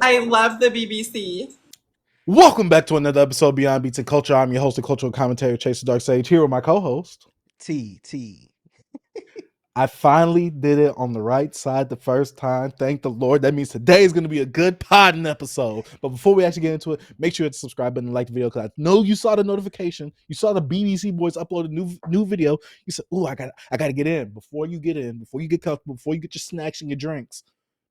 I love the BBC. Welcome back to another episode of Beyond Beats and Culture. I'm your host and cultural commentator, Chase the Dark Sage, here with my co-host. T. I finally did it on the right side the first time. Thank the Lord. That means today is going to be a good podding episode. But before we actually get into it, make sure to hit the subscribe button and like the video, because I know you saw the notification. You saw the BBC boys upload a new video. You said, "Oh, I got to get in." Before you get comfortable, before you get your snacks and your drinks,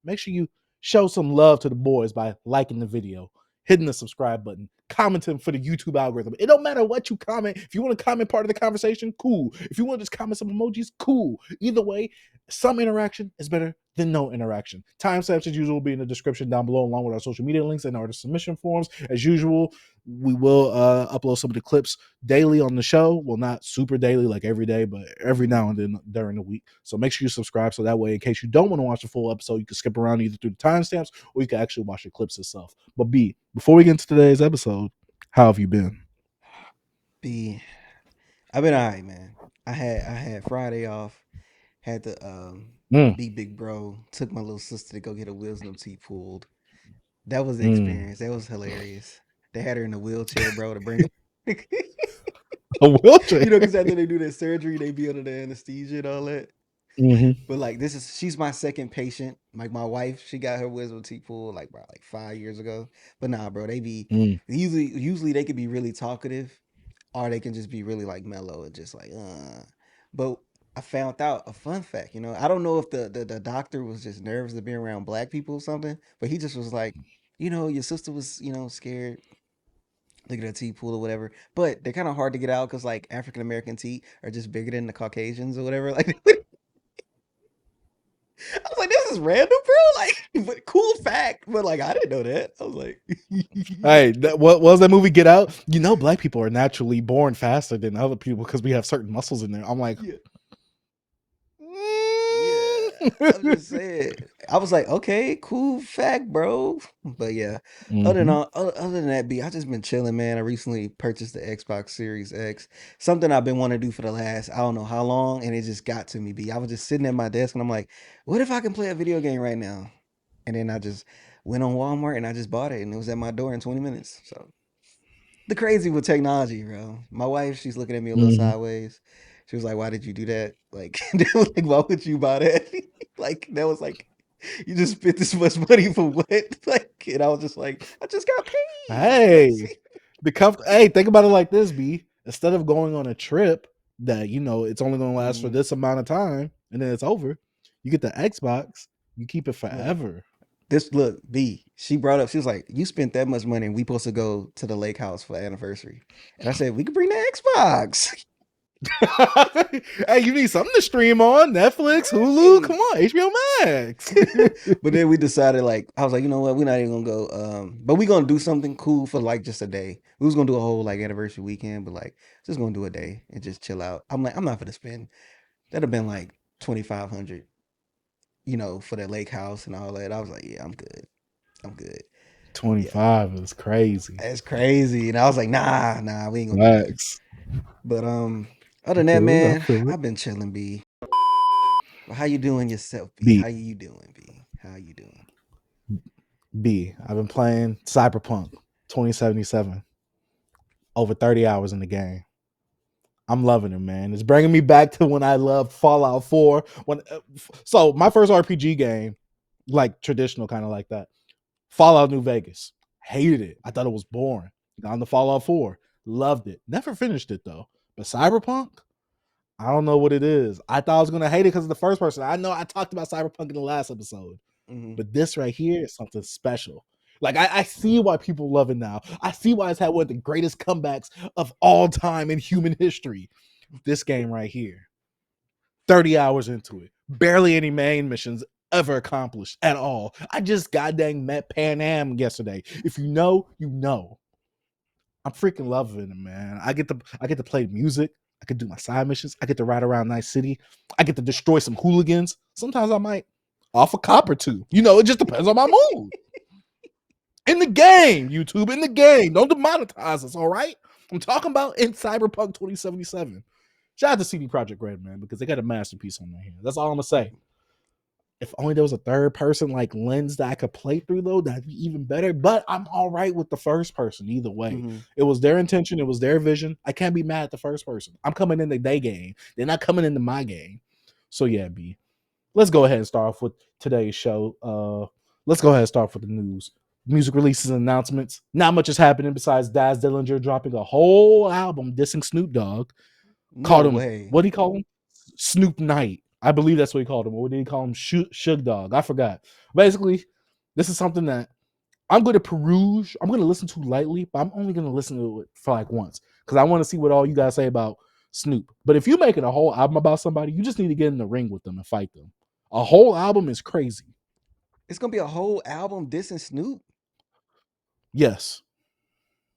make sure you show some love to the boys by liking the video, hitting the subscribe button, commenting for the YouTube algorithm. It don't matter what you comment. If you want to comment part of the conversation, cool. If you want to just comment some emojis, cool. Either way, some interaction is better than no interaction. Timestamps as usual will be in the description down below, along with our social media links and our submission forms. As usual, we will upload some of the clips daily on the show. Well, not super daily like every day, but every now and then during the week. So make sure you subscribe, so that way, in case you don't want to watch the full episode, you can skip around either through the timestamps or you can actually watch the clips itself. But B, before we get into today's episode, how have you been? B, I've been alright, man. I had Friday off. Had to be big bro. Took my little sister to go get a wisdom teeth pulled. That was the experience. That was hilarious. They had her in a wheelchair, bro, to bring her. A wheelchair? You know, because after they do that surgery, they be under the anesthesia and all that. Mm-hmm. But like, she's my second patient. Like my wife, she got her wisdom teeth pulled like about 5 years ago. But nah, bro, they be usually they could be really talkative, or they can just be really like mellow and just like But I found out a fun fact. You know, I don't know if the doctor was just nervous to be around black people or something, but he just was like, your sister was scared. Look at her teeth pulled or whatever, but they're kind of hard to get out because like African American teeth are just bigger than the Caucasians or whatever. Like I was like, this is random, bro. Like, but cool fact, but like, I didn't know that. I was like, hey, what was that movie? Get Out. You know, black people are naturally born faster than other people because we have certain muscles in there. I'm like, yeah. I'm just saying. I was like, okay, cool fact, bro. But yeah, other than that, I just been chilling, man. I recently purchased the Xbox Series X, something I've been wanting to do for the last I don't know how long, and it just got to me. I was just sitting at my desk and I'm like, what if I can play a video game right now? And then I just went on Walmart and I just bought it, and it was at my door in 20 minutes. So the crazy with technology, bro. My wife, she's looking at me a little sideways. She was like, "Why did you do that? Like, like, why would you buy that? Like, that was like, you just spent this much money for what? Like, and I was just like, I just got paid. Hey, hey, think about it like this, B. Instead of going on a trip that it's only going to last for this amount of time and then it's over, you get the Xbox, you keep it forever. Look, B, she brought up, she was like, you spent that much money and we supposed to go to the lake house for anniversary. And I said, we could bring the Xbox. Hey, you need something to stream on Netflix, Hulu, come on, HBO Max. But then we decided, like, I was like, you know what, we're not even gonna go, but we're gonna do something cool for like just a day. We was gonna do a whole like anniversary weekend, but like just gonna do a day and just chill out. I'm like, I'm not gonna spend, that'd have been like 2,500, for that lake house and all that. I was like, yeah, I'm good. 25 is crazy. That's crazy. And I was like, nah, we ain't gonna do that. But other than that, man, I've been chilling, B. Well, how you doing yourself, B? How you doing, B? How you doing? B, I've been playing Cyberpunk 2077. Over 30 hours in the game. I'm loving it, man. It's bringing me back to when I loved Fallout 4. So my first RPG game, like traditional kind of like that, Fallout New Vegas. Hated it. I thought it was boring. Got on the Fallout 4. Loved it. Never finished it though. But Cyberpunk, I don't know what it is. I thought I was going to hate it because of the first person. I know I talked about Cyberpunk in the last episode. But this right here is something special. Like, I see why people love it now. I see why it's had one of the greatest comebacks of all time in human history. This game right here. 30 hours into it. Barely any main missions ever accomplished at all. I just goddamn met Pan Am yesterday. If you know, you know. I'm freaking loving it, man. I get to play music. I can do my side missions. I get to ride around Nice City. I get to destroy some hooligans. Sometimes I might off a cop or two. It just depends on my mood. In the game, YouTube, in the game. Don't demonetize us, all right? I'm talking about in Cyberpunk 2077. Shout out to CD Projekt Red, man, because they got a masterpiece on there here. That's all I'm going to say. If only there was a third person like lens that I could play through, though, that'd be even better. But I'm all right with the first person either way. Mm-hmm. It was their intention, it was their vision. I can't be mad at the first person. I'm coming into their game. They're not coming into my game. So yeah, B. Let's go ahead and start off with today's show. Let's go ahead and start off with the news. Music releases and announcements. Not much is happening besides Daz Dillinger dropping a whole album dissing Snoop Dogg. No Called him, way. what did he call him? Snoop Knight. I believe that's what he called him. Or what did he call him? Suge Dog. I forgot. Basically, this is something that I'm going to peruse. I'm going to listen to lightly, but I'm only going to listen to it for like once because I want to see what all you guys say about Snoop. But if you're making a whole album about somebody, you just need to get in the ring with them and fight them. A whole album is crazy. It's gonna be a whole album dissing Snoop. Yes.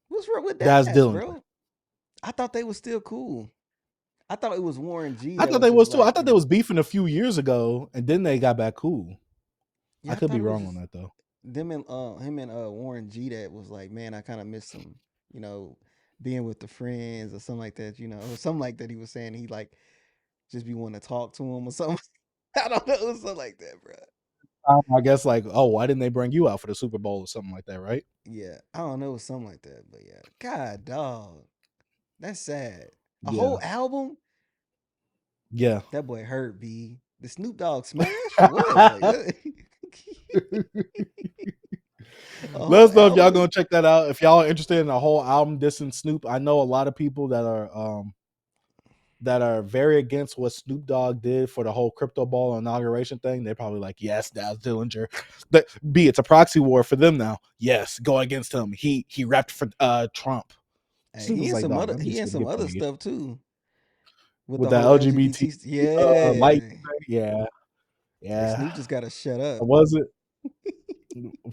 What's wrong with Daz that, Dillinger. bro? I thought they was still cool. I thought it was Warren G. I That thought was they just was too. I like, thought they was beefing a few years ago, and then they got back cool. yeah, I I could thought be it was wrong on just that though. them and him and Warren G. That was like, man, I kind of miss him. You know, being with the friends or something like that. You know, or something like that. He was saying he like just be wanting to talk to him or something. I don't know, it was something like that, bro. I guess like, oh, why didn't they bring you out for the Super Bowl or something like that, right? Yeah, I don't know, it was something like that, but yeah, God, dog, that's sad. A Yeah. whole album. Yeah. That boy hurt, B. The Snoop Dogg smash for what? Like that. A Let whole us know if y'all album. gonna check that out. If y'all are interested in a whole album dissing Snoop, I know a lot of people that are very against what Snoop Dogg did for the whole crypto ball inauguration thing. They're probably like, yes, Daz Dillinger. But B, it's a proxy war for them now. Yes, go against him. He rapped for Trump. Hey, Snoop was like, dog, I'm he just in gonna some get other paid stuff too with with the that whole LGBT LGBT. light. Yeah, Yeah, hey, yeah. Snoop just gotta shut up. Was it?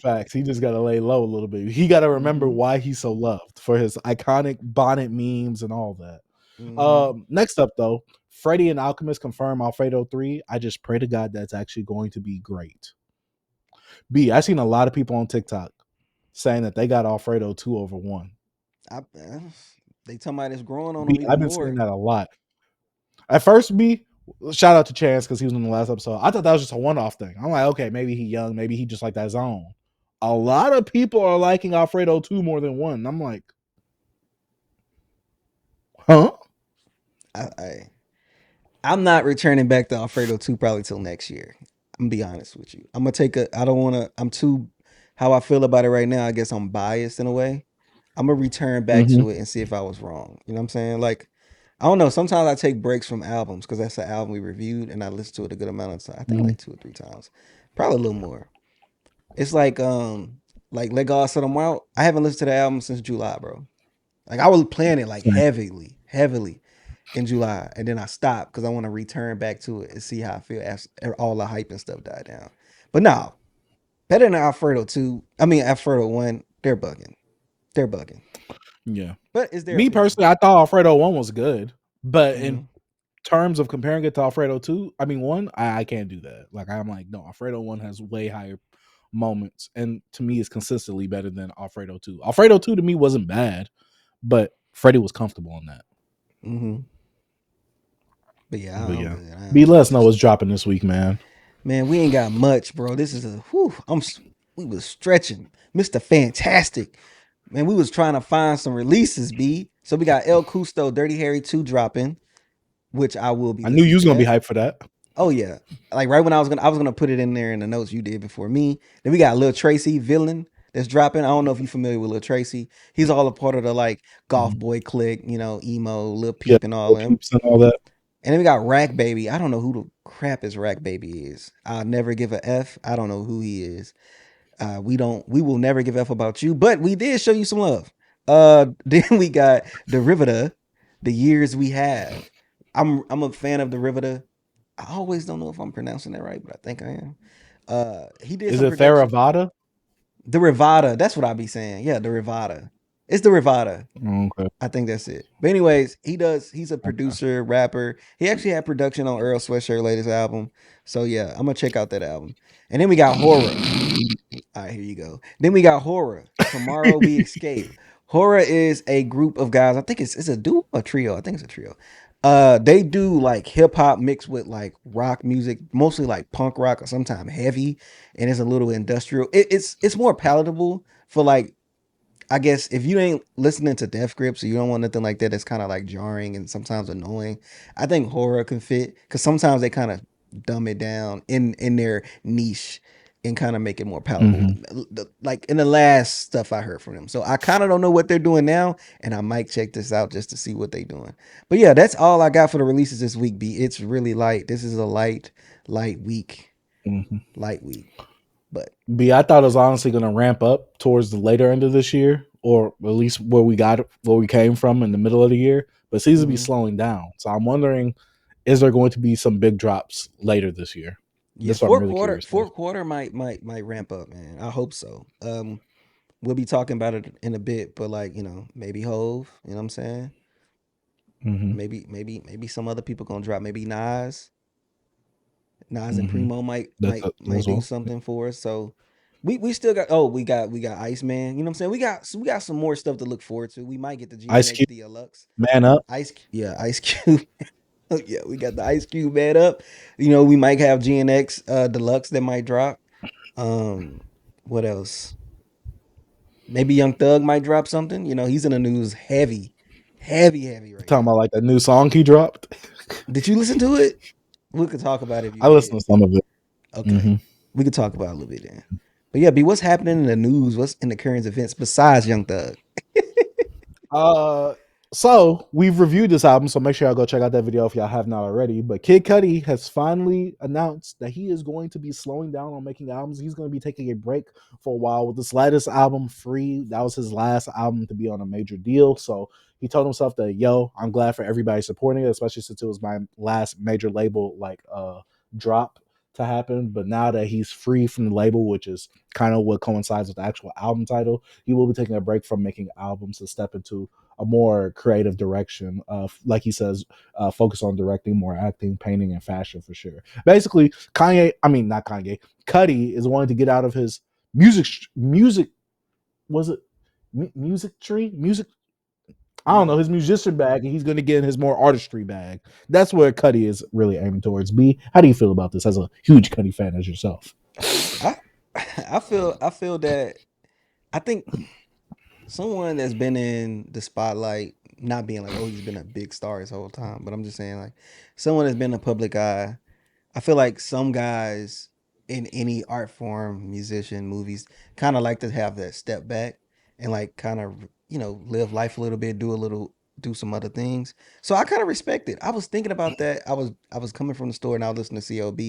Facts. He just got to lay low a little bit. He got to remember Mm-hmm. why he's so loved for his iconic bonnet memes and all that. Mm-hmm. Next up, though, Freddie and Alchemist confirm Alfredo 3. I just pray to God that's actually going to be great. B, I've seen a lot of people on TikTok saying that they got Alfredo 2 over 1. They talking about it's growing on B, them I've even been seeing more. that a lot. At first, B, shout out to Chance because he was in the last episode. I thought that was just a one-off thing. I'm like, okay, maybe he young, maybe he just like that zone. A lot of people are liking Alfredo 2 more than 1. I'm like, huh? I'm not returning back to Alfredo 2 probably till next year. I'm gonna be honest with you. I'm gonna take a I don't wanna I'm too how I feel about it right now, I guess I'm biased in a way. I'm gonna return back Mm-hmm. to it and see if I was wrong. You know what I'm saying? Like, I don't know. Sometimes I take breaks from albums because that's an album we reviewed and I listened to it a good amount of time. I think Mm-hmm. like 2 or 3 times. Probably a little more. It's like Let God Set 'Em Out. I haven't listened to the album since July, bro. Like I was playing it like heavily in July, and then I stopped because I want to return back to it and see how I feel as all the hype and stuff died down. But no, better than Alfredo 2. I mean Alfredo 1. They're bugging. They're bugging. Yeah. But it's their Me opinion. personally, I thought Alfredo 1 was good. But Mm-hmm. in terms of comparing it to Alfredo 2, I mean 1, I can't do that. Like I'm like, no, Alfredo 1 has way higher moments. And to me, it's consistently better than Alfredo 2. Alfredo 2 to me wasn't bad, but Freddie was comfortable in that. Mm-hmm. But yeah, But yeah. I B, don't let know. us know what's dropping this week, man. Man, we ain't got much, bro. This is a whew. We was stretching, Mr. Fantastic. Man, we was trying to find some releases, B. So we got El Custo, Dirty Harry 2 dropping, which I will be I knew you listening was to gonna be that. hyped for that. Oh yeah. Like right when I was gonna put it in there in the notes you did before me. Then we got Lil Tracy, Villain, that's dropping. I don't know if you're familiar with Lil Tracy. He's all a part of the like golf Mhm. boy clique, you know, emo, Lil Yeah, Peep and all Lil them. Peeps and all that. And then we got Rack Baby. I don't know who the crap is Rack Baby is. I'll never give a F. I don't know who he is. We will never give F about you, but we did show you some love. Then we got Derivative, The Years We Have. I'm a fan of Derivative. I always don't know if I'm pronouncing that right, but I think I am. He did Is some it production. Theravada? The Rivada, that's what I be saying. Yeah, the Rivada. It's the Rivada. Okay. I think that's it. But anyways, he's a Okay. producer, rapper. He actually had production on Earl Sweatshirt latest album. So yeah, I'm gonna check out that album. And then we got Horror. All right, here you go. Then we got Horror. Tomorrow We Escape. Horror is a group of guys. I think it's a duo or trio. I think it's a trio. They do like hip hop mixed with like rock music, mostly like punk rock or sometimes heavy, and it's a little industrial. It's more palatable for like, I guess if you ain't listening to Death Grips or you don't want nothing like that that's kind of like jarring and sometimes annoying. I think horror can fit because sometimes they kind of dumb it down in their niche and kind of make it more palatable. Mm-hmm. Like in the last stuff I heard from them, so I kind of don't know what they're doing now, and I might check this out just to see what they're doing. But yeah, that's all I got for the releases this week. B, it's really light. This is a light week, Mm-hmm. light week. But B, I thought it was honestly going to ramp up towards the later end of this year, or at least where we came from in the middle of the year. But it seems to be mhm. slowing down. So I'm wondering, is there going to be some big drops later this year? Yeah, That's what I'm really curious of. fourth quarter might ramp up, man. I hope so. We'll be talking about it in a bit, but like, maybe Hove, you know what I'm saying? Mm-hmm. Maybe some other people gonna drop. Maybe Nas and Mm-hmm. Primo might That's might might as do well. something for us. So we still got, oh, we got Iceman. You know what I'm saying? We got some more stuff to look forward to. We might get the Ice GNX Cube, Deluxe. man up. Ice Cube. Yeah, we got the Ice Cube man up. We might have GNX Deluxe that might drop. Um, what else? Maybe Young Thug might drop something. He's in the news heavy, heavy, heavy right Talking now. about like that new song he dropped. Did you listen to it? We could talk about it if you I did. listened to some of it. Okay. Mm-hmm. We could talk about it a little bit then. But yeah, B, what's happening in the news? What's in the current events besides Young Thug? Uh, so we've reviewed this album, so make sure y'all go check out that video if y'all have not already. But Kid Cudi has finally announced that he is going to be slowing down on making albums. He's going to be taking a break for a while with this latest album, Free. That was his last album to be on a major deal. So he told himself that, yo, I'm glad for everybody supporting it, especially since it was my last major label drop to happen. But now that he's free from the label, which is kind of what coincides with the actual album title, he will be taking a break from making albums to step into a more creative direction. Like he says, focus on directing, more acting, painting, and fashion for sure. Basically, not Kanye, Cudi is wanting to get out of his music. Was it music tree? Music. I don't know, his musician bag, and he's going to get in his more artistry bag. That's where Cudi is really aiming towards. B, how do you feel about this as a huge Cudi fan as yourself? I I feel that I think someone that's been in the spotlight, not being like, oh, he's been a big star his whole time, but I'm just saying like someone that's been a public eye. I feel like some guys in any art form, musician, movies, kind of like to have that step back and like kind of, live life a little bit, do some other things. So I kind of respect it. I was thinking about that. I was coming from the store and I was listening to COB,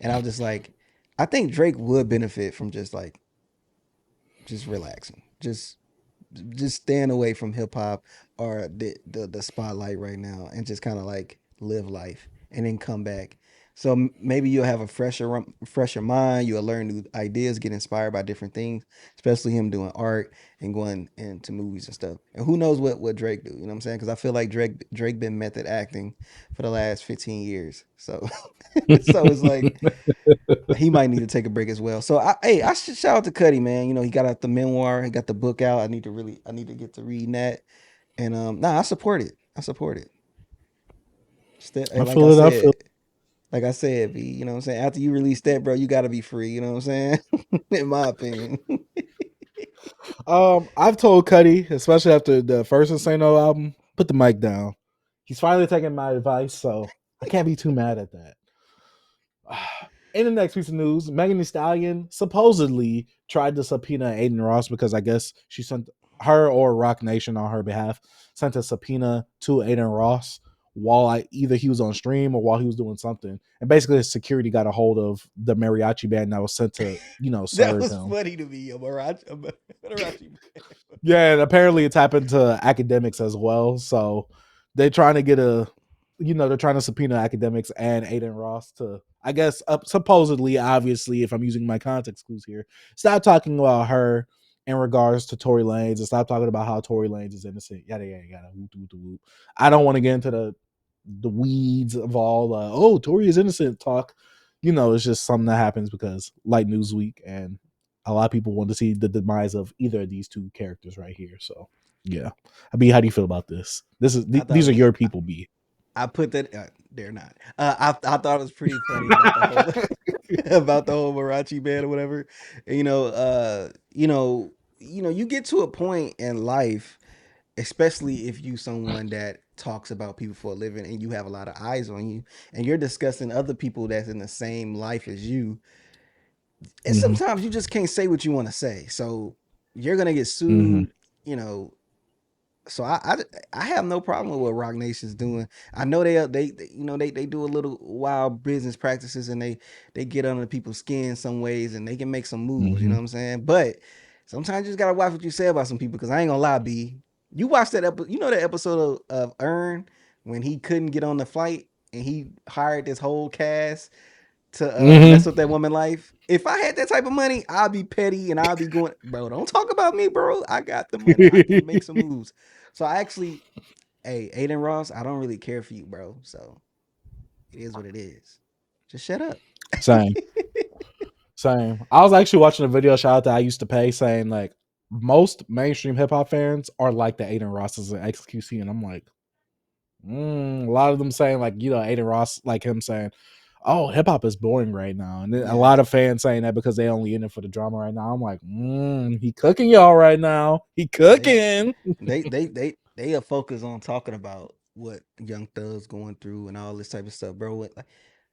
and I was just like, I think Drake would benefit from just relaxing, just staying away from hip hop or the spotlight right now, and just kind of like live life and then come back. So maybe you'll have a fresher mind. You'll learn new ideas, get inspired by different things, especially him doing art and going into movies and stuff. And who knows what Drake do? You know what I'm saying? Because I feel like Drake been method acting for the last 15 years. So so it's like he might need to take a break as well. So I should shout out to Cuddy, man. He got out the memoir, he got the book out. I need to get to reading that. And I support it. I support it. I Like feel it. I feel I said, B, you know what I'm saying? After you release that, bro, you gotta be free, you know what I'm saying? In my opinion. I've told Cuddy, especially after the first Insano album, put the mic down. He's finally taking my advice, so I can't be too mad at that. In the next piece of news, Megan Thee Stallion supposedly tried to subpoena Adin Ross because I guess she sent her or Rock Nation on her behalf sent a subpoena to Adin Ross while either he was on stream or while he was doing something. And basically his security got a hold of the mariachi band that was sent to, That serve was him. funny to me, Amarachi. Yeah, and apparently it's happened to academics as well. So they're trying to get they're trying to subpoena academics and Adin Ross to, I guess, supposedly, obviously, if I'm using my context clues here, stop talking about her in regards to Tory Lanez and stop talking about how Tory Lanez is innocent. Yada yada yada. Whoop, whoop, whoop. I don't want to get into the weeds of all Tory is innocent talk. It's just something that happens because like Newsweek and a lot of people want to see the demise of either of these two characters right here. So yeah, B, how do you feel about this? I thought These it are was your people, B. I put that. They're not. I thought it was pretty funny about the whole about the whole Marachi band or whatever. You know, you get to a point in life, especially if you someone that talks about people for a living and you have a lot of eyes on you, and you're discussing other people that's in the same life as you. And Mm-hmm. sometimes you just can't say what you want to say, so you're gonna get Mm-hmm. sued. You know, so I have no problem with what Rock Nation's doing. I know they do a little wild business practices and they get under people's skin some ways and they can make some moves. You know Mm-hmm. what I'm saying? But sometimes you just gotta watch what you say about some people because I ain't gonna lie, B. You watched that episode? You know that episode of Earn when he couldn't get on the flight and he hired this whole cast to mess Mm-hmm. with that woman life. If I had that type of money, I'll be petty and I'll be going, bro, don't talk about me, bro. I got the money. I can make some moves. So I actually, hey, Adin Ross, I don't really care for you, bro. So it is what it is. Just shut up. Same. Same. I was actually watching a video, shout out that I used to pay, saying like most mainstream hip hop fans are like the Adin Rosses and XQC, and I'm like, a lot of them saying like, Adin Ross, like him saying, "Oh, hip hop is boring right now," and then a Yeah. lot of fans saying that because they only in it for the drama right now. I'm like, he cooking y'all right now. He Yeah, they are. cooking. They are focused on talking about what Young Thug's going through and all this type of stuff, bro.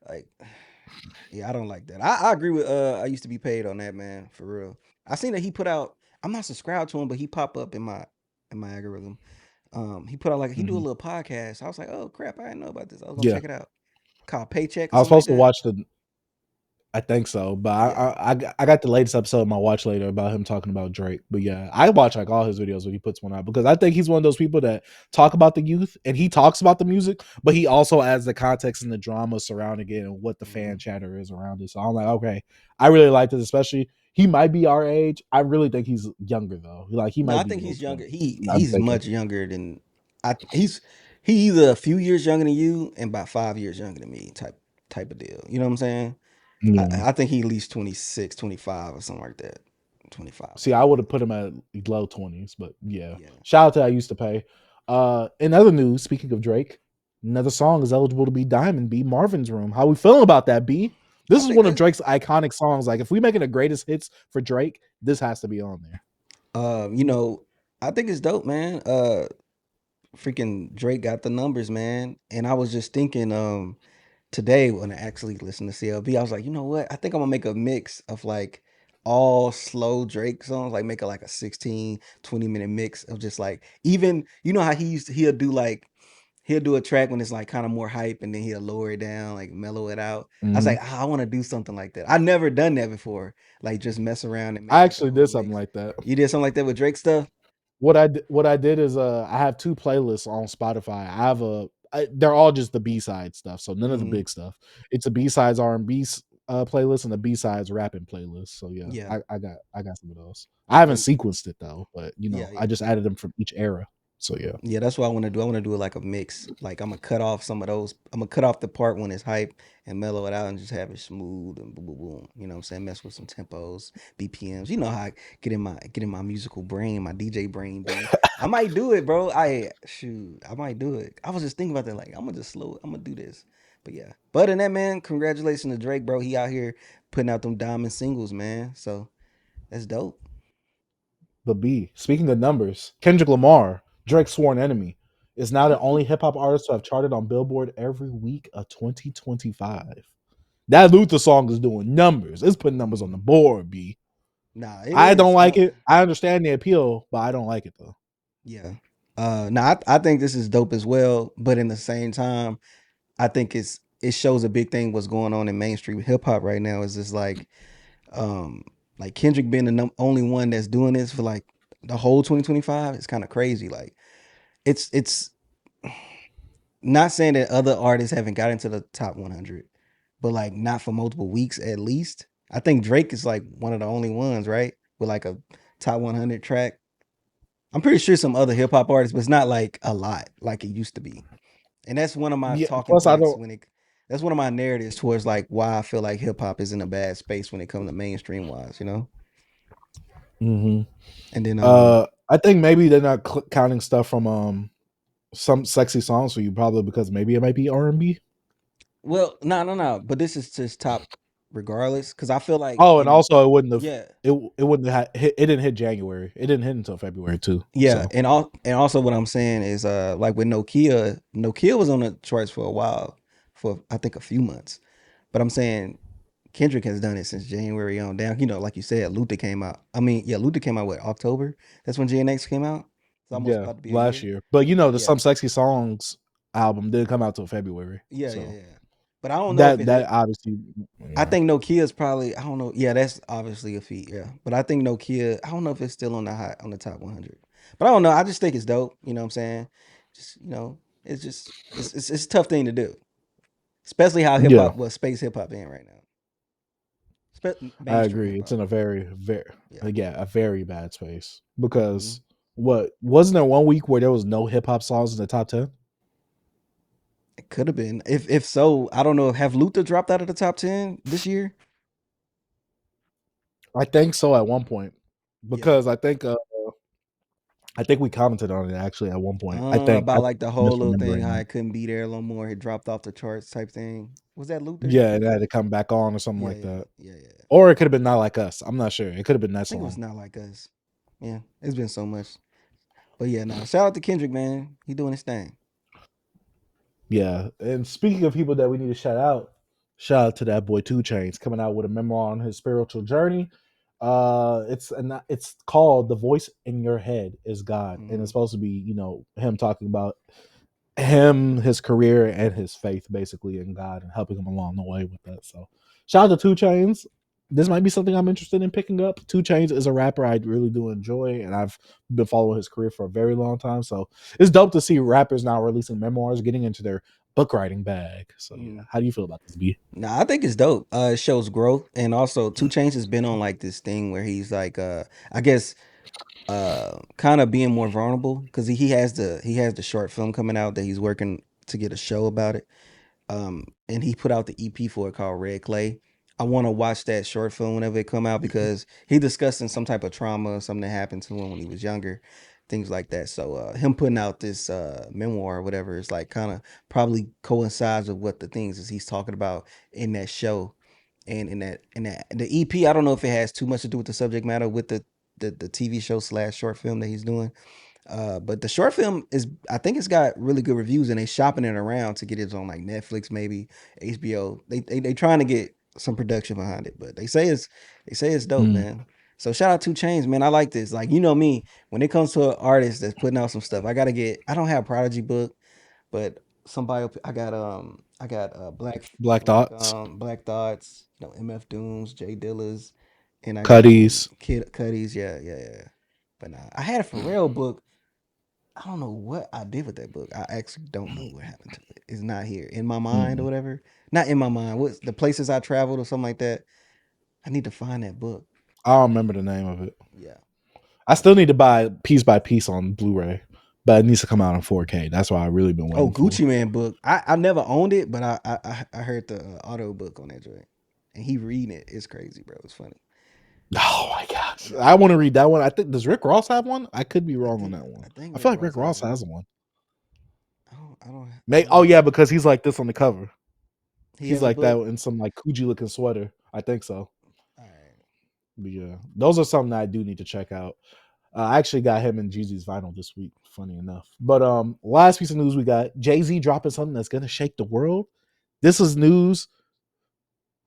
Like yeah, I don't like that. I agree with I used to be paid on that, man, for real. I seen that he put out, I'm not subscribed to him, but he pop up in my algorithm. He put out like he do a Mhm. little podcast. I was like, oh crap, I didn't know about this. I was gonna Yeah, check it out. Called Paycheck or I was something like supposed to that. watch the. I think so, but Yeah. I got the latest episode of my watch later about him talking about Drake. But yeah, I watch like all his videos when he puts one out because I think he's one of those people that talk about the youth and he talks about the music, but he also adds the context and the drama surrounding it and what the fan Mhm. chatter is around it. So I'm like, okay, I really like this, especially he might be our age. I really think he's younger though. Like he No, might I be a think little he's younger. twin. I'm He's thinking. much younger than he either a few years younger than you and about 5 years younger than me type of deal. You know what I'm saying? Yeah. I think he at least 26, 25 or something like that. 25, See, I would 25. have put him at low 20s, but yeah. Yeah. Shout out to I used to pay. In other news, speaking of Drake, another song is eligible to be Diamond B, Marvin's Room. How we feeling about that, B? I This is think one of that's Drake's iconic songs. Like if we making the greatest hits for Drake, this has to be on there. you know, I think it's dope, man. Freaking Drake got the numbers, man. And I was just thinking today when I actually listened to CLB, I was like, you know what? I think I'm gonna make a mix of like all slow Drake songs, like make like a 16, 20 minute mix of just like even how he'll do a track when it's like kind of more hype and then he'll lower it down, like mellow it out. I was Mhm. like, I want to do something like that. I've never done that before. Like just mess around and I make like a actually whole did something mix. like that. You did something like that with Drake stuff? What I did is I have two playlists on Spotify. They're all just the B side stuff, so none of the Hmm. big stuff. It's a B sides R&B playlist and a B sides rapping playlist. So yeah, Yeah. I got some of those. I haven't So sequenced it though, but yeah, I yeah. just added them from each era. So yeah. Yeah, that's what I want to do. I want to do it like a mix. Like I'm gonna cut off some of those. I'm gonna cut off the part when it's hype and mellow it out and just have it smooth and boom, boom, boom. You know what I'm saying? Mess with some tempos, BPMs. You know how I get in my musical brain, my DJ brain. B. I might do it, bro. I might do it. I was just thinking about that. Like I'm gonna just slow. I'm gonna do this. But yeah. But in that, man, congratulations to Drake, bro. He out here putting out them diamond singles, man. So that's dope. But B, speaking of numbers, Kendrick Lamar, Drake's sworn enemy, is now the only hip hop artist to have charted on Billboard every week of 2025. That Luther song is doing numbers. It's putting numbers on the Mhm. board, B. Nah, it I don't is. like it. I understand the appeal, but I don't like it though. Yeah. Now I think this is dope as well, but in the same time, I think it shows a big thing what's going on in mainstream hip hop right now is just um like Kendrick being the only one that's doing this for like the whole 2025. It's kind of crazy. Like it's not saying that other artists haven't got into the top 100, but like not for multiple weeks at least. I think Drake is like one of the only ones, right? With like a top 100 track. I'm pretty sure some other hip hop artists, but it's not like a lot like it used to be. And that's one of my Yeah. talking Plus, I points don't. when it that's one of my narratives towards like why I feel like hip hop is in a bad space when it comes to mainstream wise, you know? Hmm. And then I think maybe they're not counting stuff from some sexy songs for you, probably because maybe it might be R&B. Well, no. But this is just top regardless. Cause I feel like Oh, and also it wouldn't have yeah. it wouldn't have hit, it didn't hit January. It didn't hit until February too. Yeah, So and also what I'm saying is like with Nokia was on the charts for a while, for I think a few months. But I'm saying Kendrick has done it since January on down. You know, like you said, Luther came out. I mean, yeah, Luther came out what, October? That's when GNX came out. It's almost yeah, about to be a last year. year. But you know, the Yeah. Some Sexy Songs album didn't come out till February. Yeah. So But I don't know if that it obviously, I yeah. think Nokia's probably, I don't know. Yeah, that's obviously a feat. Yeah, but I think Nokia. I don't know if it's still on the top 100. But I don't know. I just think it's dope. You know what I'm saying? Just it's just it's a tough thing to do, especially how hip Yeah, hop, space hip hop in right now, I mainstream agree. hip It's hop. in a very Yeah. a very bad space hmm because what wasn't there one week where there was no hip hop songs in the top 10? It could have been. If so, I don't know. Have Luther dropped out of the top 10 this year? I think so at one point Yeah. because I think we commented on it actually at one point. I About like the whole little thing, misremembering how that. it couldn't be there no more. It dropped off the charts type thing. Was that Luther? Yeah, it had to come back on or something Yeah, like that. yeah. Or it could have been Not Like Us. I'm not sure. It could have been I that think it was song. Not Like Us. Yeah, it's been so much. But yeah, nah. Shout out to Kendrick, man. He doing his thing. Yeah. And speaking of people that we need to shout out to that boy 2 Chainz coming out with a memoir on his spiritual journey. It's called The Voice in Your Head is God. And it's Mhm. supposed to be, him talking about him, his career, and his faith basically in God and helping him along the way with that. So shout out to 2 Chainz. This might be something I'm interested in picking up. 2 Chainz is a rapper I really do enjoy, and I've been following his career for a very long time. So it's dope to see rappers now releasing memoirs, getting into their book writing bag. So yeah, Mhm. how do you feel about this, B? Nah, I think it's dope. It shows growth, and also 2 Chainz has been on like this thing where he's like, I guess, kind of being more vulnerable because he has the short film coming out that he's working to get a show about it. And he put out the EP for it called Red Clay. I want to watch that short film whenever it come out because he discussing some type of trauma, something that happened to him when he was younger, things like that. So him putting out this memoir or whatever is like kind of probably coincides with what the things is he's talking about in that show. And in that the EP, I don't know if it has too much to do with the subject matter with the TV show slash short film that he's doing. But the short film is, I think it's got really good reviews, and they shopping it around to get it on like Netflix, maybe HBO. They trying to get some production behind it, but they say it's dope, Mm, man. So shout out 2 Chainz, man. I like this. Like me, when it comes to an artist that's putting out some stuff, I gotta get. I don't have Prodigy book, but somebody I got Black Thoughts, Black Thoughts, MF Dooms, Jay Dillas, and I got Cuddies. Kid Cuddies, yeah. But nah, I had a Pharrell book. I don't know what I did with that book. I actually don't know what happened to it. It's not here in my mind or Mm, whatever. Not in my mind. What's the places I traveled or something like that? I need to find that book. I don't remember the name of it. Yeah. I still need to buy piece by piece on Blu-ray, but it needs to come out in 4K. That's why I've really been Oh, waiting for. Gucci Man book. I never owned it, but I heard the audio book on that joint, and he reading it. It's crazy, bro. It's funny. Oh my gosh. Yeah. I want to read that one. I think does Rick Ross have one? I could be I wrong on think that one. I think I Rick feel like Ross Rick has Ross one. has one. I don't Oh know. yeah, because he's like this on the cover. He He's has a like that book. in some like Coogee looking sweater. I think so. All right. But yeah, those are something that I do need to check out. I actually got him and Jeezy's vinyl this week, funny enough. But last piece of news we got Jay-Z dropping something that's gonna shake the world. This is news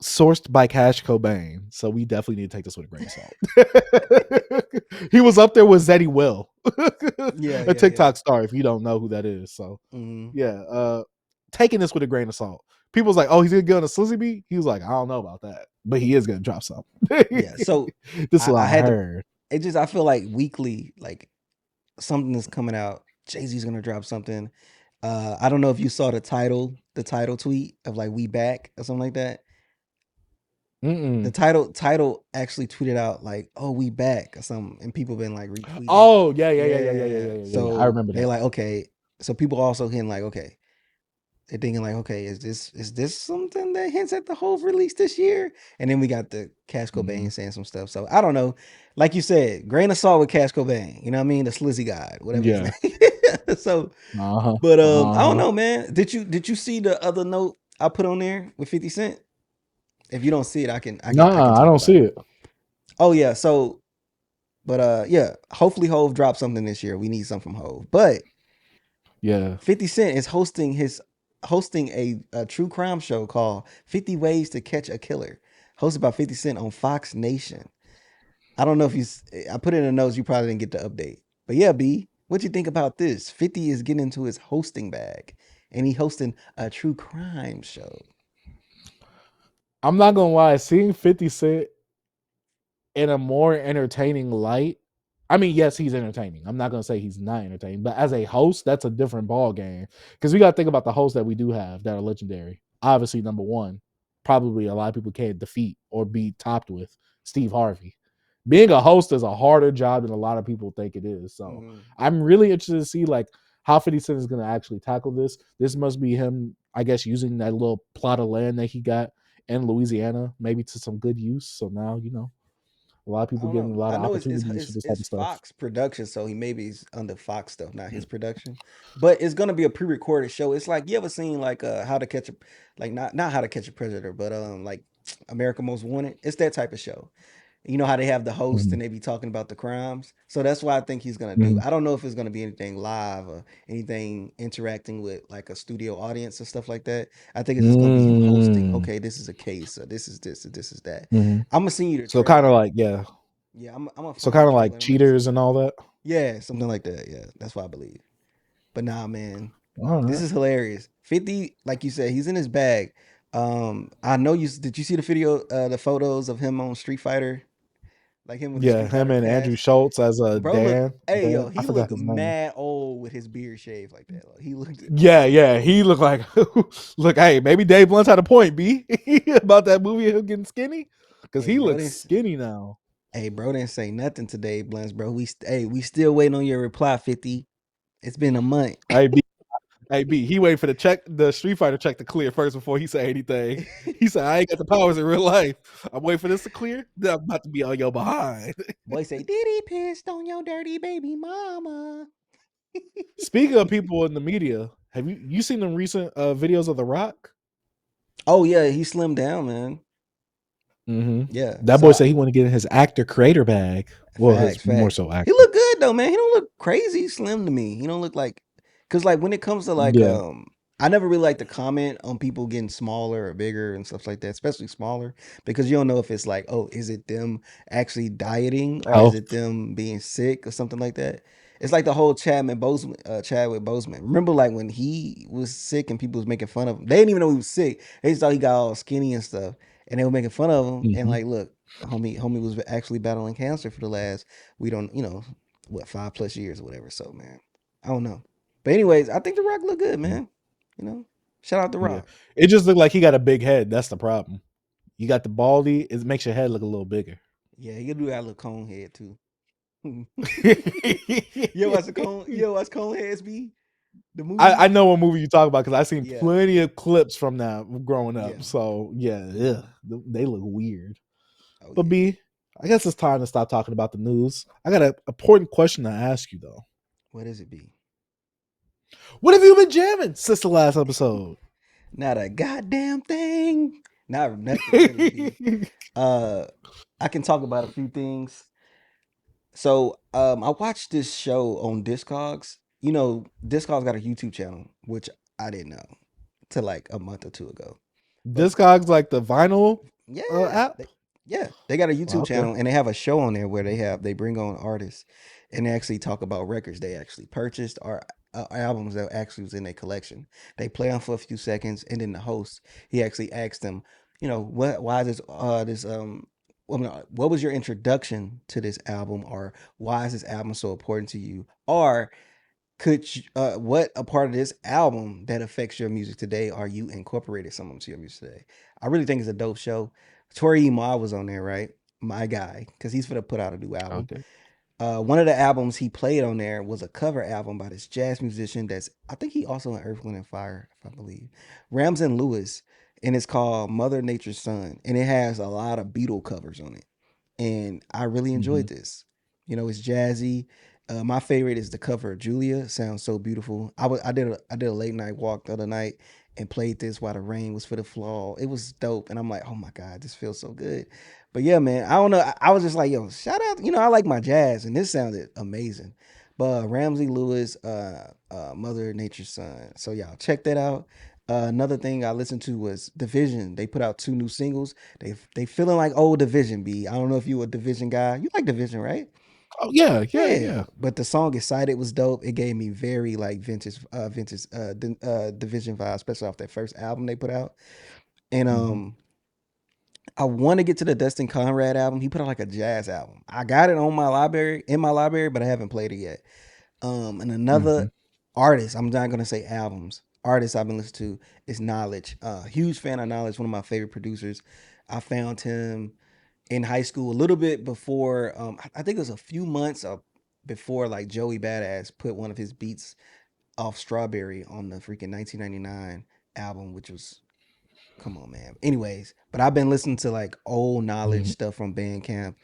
sourced by Cash Cobain, so we definitely need to take this with a grain of salt. He was up there with Zeddy Will, a Yeah. TikTok star. If you don't know who that is, so hmm yeah, taking this with a grain of salt. People's like, "Oh, he's gonna get on a Slizzy beat." He was like, "I don't know about that, but he is gonna drop something." Yeah. So This is I, what I I had to. heard. I feel like weekly, like something is coming out. Jay Z's gonna drop something. I don't know if you saw the title tweet of like "We Back" or something like that. The Mm-mm. title actually tweeted out like, "Oh, we back" or something, and people been like retweeting it. Oh Yeah. yeah. I So remember they that. like, okay. So people also hitting like, okay, they're thinking like, okay, is this something that hints at the whole release this year? And then we got the Cash Mhm. Cobain saying some stuff. So I don't know. Like you said, grain of salt with Cash Cobain. You know what I mean? The Slizzy guy, whatever his Yeah, name. So, Uh-huh. but I don't Uh-huh. know, man. Did you see the other note I put on there with 50 Cent? If you don't see it, I can Nah, I talk don't about see it. it. Oh yeah, so but yeah, hopefully Hove drops something this year. We need something from Hove. But Yeah. 50 Cent is hosting a true crime show called 50 Ways to Catch a Killer, hosted by 50 Cent on Fox Nation. I don't know if I put it in the notes, you probably didn't get the update. But yeah, B, what you think about this? 50 is getting into his hosting bag and he hosting a true crime show. I'm not gonna lie, seeing 50 Cent in a more entertaining light. I mean, yes, he's entertaining. I'm not gonna say he's not entertaining, but as a host, that's a different ball game. Because we gotta think about the hosts that we do have that are legendary. Obviously, number one, probably a lot of people can't defeat or be topped with Steve Harvey. Being a host is a harder job than a lot of people think it is. So Mhm. I'm really interested to see like how 50 Cent is gonna actually tackle this. This must be him, I guess, using that little plot of land that he got in Louisiana, maybe to some good use. So now, a lot of I people don't getting know. a lot I of know it's it's opportunities for it's, this type it's of stuff. Fox production, so he maybe he's under Fox stuff, not his production. But it's gonna be a pre-recorded show. It's like you ever seen like How to Catch a like not How to Catch a Predator, but like America Most Wanted. It's that type of show. You know how they have the host Mhm. and they be talking about the crimes. So that's what I think he's gonna do. Mhm. I don't know if it's gonna be anything live or anything interacting with like a studio audience and stuff like that. I think it's just gonna be him hosting. Mm. Okay, this is a case, or this is this, or this is that. Mhm. I'm gonna send you the So kind of trailer. like, yeah. Yeah, I'm gonna So find the kind of like trailer and I'm gonna send cheaters it and to you. all that. Yeah, something like that. Yeah, that's what I believe. But nah, man, All this right. is hilarious. 50, like you said, he's in his bag. I know you did. You see the video, the photos of him on Street Fighter, like him with the Yeah, Street him Fighter and Andrew cast. Schultz as a Bro, look, Dan. hey yo, Dan. I he forgot looked his name. mad old with his beard shaved like that. Like, he looked Yeah, old. yeah. He looked like look, hey, maybe Dave Blunt's had a point, B, about that movie of him getting skinny. Because Hey, he bro, looks didn't skinny now. hey bro didn't say nothing today, Blunts, bro. We still waiting on your reply, 50. It's been a month. Hey, B, he waited for the Street Fighter check to clear first before he said anything. He said, I ain't got the powers in real life. I'm waiting for this to clear. Then I'm about to be on your behind. Boy say, did he pissed on your dirty baby mama? Speaking of people in the media, have you seen the recent videos of The Rock? Oh yeah, he slimmed down, man. Mm-hmm. Yeah. That So boy said he want to get in his actor creator bag. Well, his more facts. so He actor. look good though, man. He don't look crazy slim to me. He don't look like, cause like when it comes to like Yeah. I never really like to comment on people getting smaller or bigger and stuff like that, especially smaller, because you don't know if it's like, oh, is it them actually dieting or is Health. it them being sick or something like that? It's like the whole Chadwick Boseman. Remember, like when he was sick and people was making fun of him. They didn't even know he was sick. They just thought he got all skinny and stuff, and they were making fun of him. And Mm-hmm. like, look, homie was actually battling cancer for the last, we don't, what, 5+ years or whatever. So man, I don't know. But anyways, I think The Rock look good, man. You know, shout out The Yeah. Rock. It just looked like he got a big head. That's the problem. You got the baldy. It makes your head look a little bigger. Yeah, he could do that little cone head too. You ever watch the I, cone? You ever watch Coneheads, B? The movie? I know what movie you talk about because I've seen Yeah, plenty of clips from that growing up. yeah. So yeah, they look weird. Oh But yeah. B, I guess it's time to stop talking about the news. I got an important question to ask you though. What is it, B? What have you been jamming since the last episode? Not a goddamn thing. Not nothing really, B. Uh, I can talk about a few things. So, I watched this show on Discogs. Discogs got a YouTube channel, which I didn't know till like a month or two ago. But Discogs like the vinyl yeah, app. they got a YouTube Okay. channel and they have a show on there where they bring on artists and they actually talk about records they actually purchased or albums that actually was in their collection. They play them for a few seconds and then the host he actually asks them, why what was your introduction to this album or why is this album so important to you or what a part of this album that affects your music today are you incorporated some of to your music today. I really think it's a dope show. Tori Ma was on there, right? My guy, because he's gonna put out a new album. Okay. One of the albums he played on there was a cover album by this jazz musician that's I think he also in Earth, Wind and Fire, if I believe. Ramsey Lewis, and it's called Mother Nature's Son, and it has a lot of Beatle covers on it. And I really Mm-hmm. enjoyed this. It's jazzy My favorite is the cover of Julia. It sounds so beautiful. I did a late night walk the other night and played this while the rain was for the fall. It was dope, and I'm like, oh my god, this feels so good. But yeah, man, I don't know. I was just like, yo, shout out. You know, I like my jazz, and this sounded amazing. But Ramsey Lewis, Mother Nature's Son. So y'all check that out. Another thing I listened to was Dvsn. They put out 2 new singles. They feeling like old Dvsn. B. I don't know if you a Dvsn guy. You like Dvsn, right? Oh yeah, Yeah, but the song "Excited" was dope. It gave me very like Dvsn vibes, especially off that first album they put out. And I want to get to the Dustin Conrad album. He put out like a jazz album. I got it on my library in my library, but I haven't played it yet. And another artist, I'm not gonna say albums. Artist I've been listening to is Knxwledge. Huge fan of Knxwledge, one of my favorite producers. I found him in high school a little bit before. I think it was a few months before like Joey Badass put one of his beats off Strawberry on the freaking 1999 album, which was, come on, man. Anyways, but I've been listening to like old Knxwledge stuff from Bandcamp.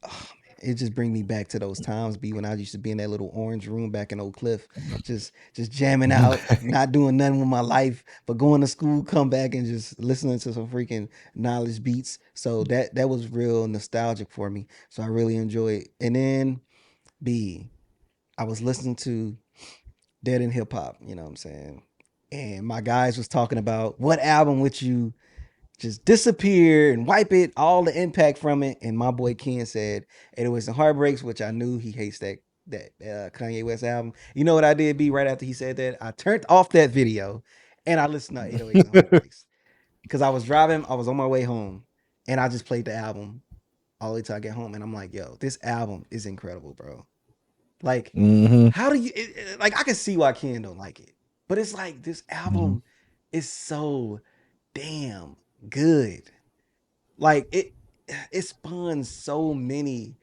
Oh, man, it just bring me back to those times, B, when I used to be in that little orange room back in Oak Cliff, just jamming out, not doing nothing with my life, but going to school, come back and just listening to some freaking Knxwledge beats. So that was real nostalgic for me. So I really enjoy it. And then B, I was listening to Dead in Hip Hop, you know what I'm saying? And my guys was talking about what album would you just disappear and wipe it, all the impact from it. And my boy Ken said 808s and Heartbreaks, which I knew he hates that Kanye West album. You know what I did, B, right after he said that? I turned off that video and I listened to 808s and Heartbreaks. Because I was driving, I was on my way home, and I just played the album all the way till I get home. And I'm like, yo, this album is incredible, bro. Like, how do you like I can see why Ken don't like it. But it's like this album is so damn good. Like it spawns so many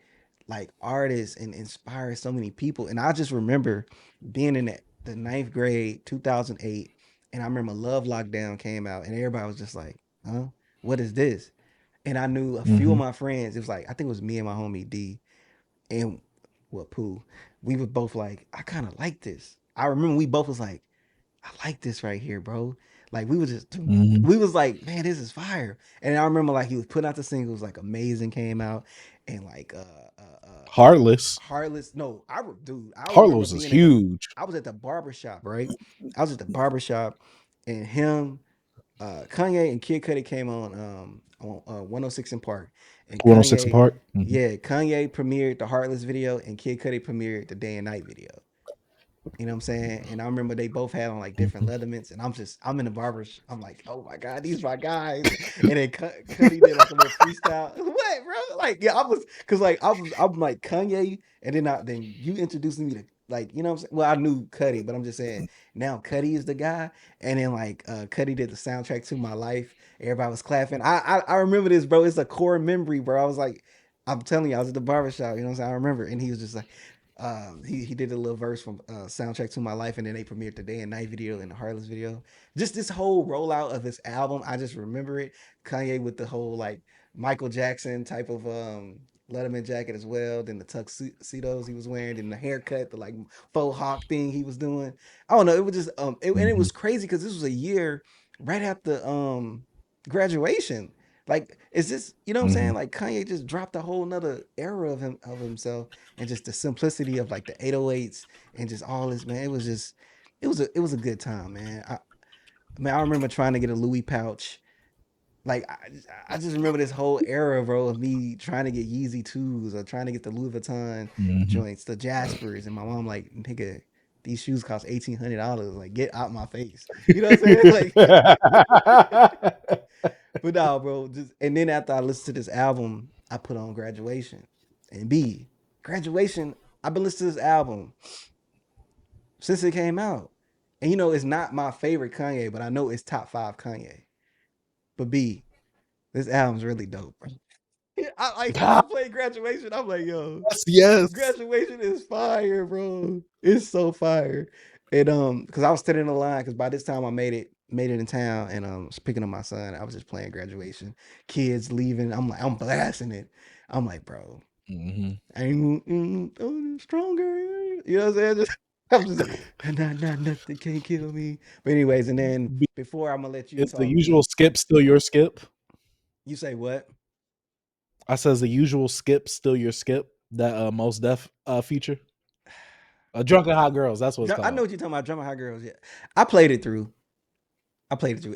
like artists and inspires so many people. And I just remember being in the ninth grade, 2008, and I remember Love Lockdown came out, and everybody was just like, "Huh? What is this?" And I knew a few of my friends. It was like I think it was me and my homie D, and well, Pooh. We were both like, "I kind of like this." I remember we both was like, I like this right here, bro. Like we was just we was like, man, this is fire. And I remember like he was putting out the singles, like Amazing came out, and like Heartless. Heartless. No, dude, I remember Heartless is being at huge. I was at the barber shop, right? I was at the barber shop, and him, Kanye and Kid Cudi came on 106 in Park, and 106 Kanye, apart. yeah, Kanye premiered the Heartless video, and Kid Cudi premiered the Day and Night video. You know what I'm saying? And I remember they both had on like different Leathermans, and I'm in the barber. I'm like, oh my god, these my guys. And then Cudi did like a little freestyle. What, bro? Like, yeah, I'm like Kanye, and then you introduced me to like, you know what I'm saying? Well, I knew Cudi, but I'm just saying now Cudi is the guy. And then like Cudi did the soundtrack to My Life. Everybody was clapping. I remember this, bro. It's a core memory, bro. I was like, I'm telling you, I was at the barbershop, you know what I'm saying? I remember, and he was just like, he did a little verse from soundtrack to My Life, and then they premiered the Day and Night video and the Heartless video. Just this whole rollout of this album, I just remember it. Kanye with the whole like Michael Jackson type of Letterman jacket as well. Then the tuxedos he was wearing, then the haircut, the like faux hawk thing he was doing. I don't know. It was just and it was crazy because this was a year right after graduation. Like, is this, you know what I'm saying? Like Kanye just dropped a whole nother era of himself, and just the simplicity of like the 808s and just all this, man. It was just it was a good time, man. I remember trying to get a Louis pouch. Like I just remember this whole era, bro, of me trying to get Yeezy twos or trying to get the Louis Vuitton joints, the Jaspers, and my mom like, nigga, these shoes cost $1,800. Like, get out my face. You know what I'm saying? Like, but no, bro. And then after I listened to this album, I put on Graduation. And B, Graduation, I've been listening to this album since it came out. And you know, it's not my favorite Kanye, but I know it's top 5 Kanye. But B, this album's really dope, bro. I like I played Graduation. I'm like, yo, Yes. Graduation is fire, bro. It's so fire. And because I was standing in the line, because by this time I made it in town, and was picking up my son. I was just playing Graduation. Kids leaving. I'm like, I'm blasting it. I'm like, bro, I'm stronger. You know what I'm saying? I'm just like, nothing can kill me. But anyways, and then before I'm gonna let you Is the talk, usual B, skip still your skip? you say what? I says the usual skip still your skip. That most def feature. Drunken Hot Girls. That's what it's I know called. what you're talking about, Drummer High Girls. Yeah, I played it through.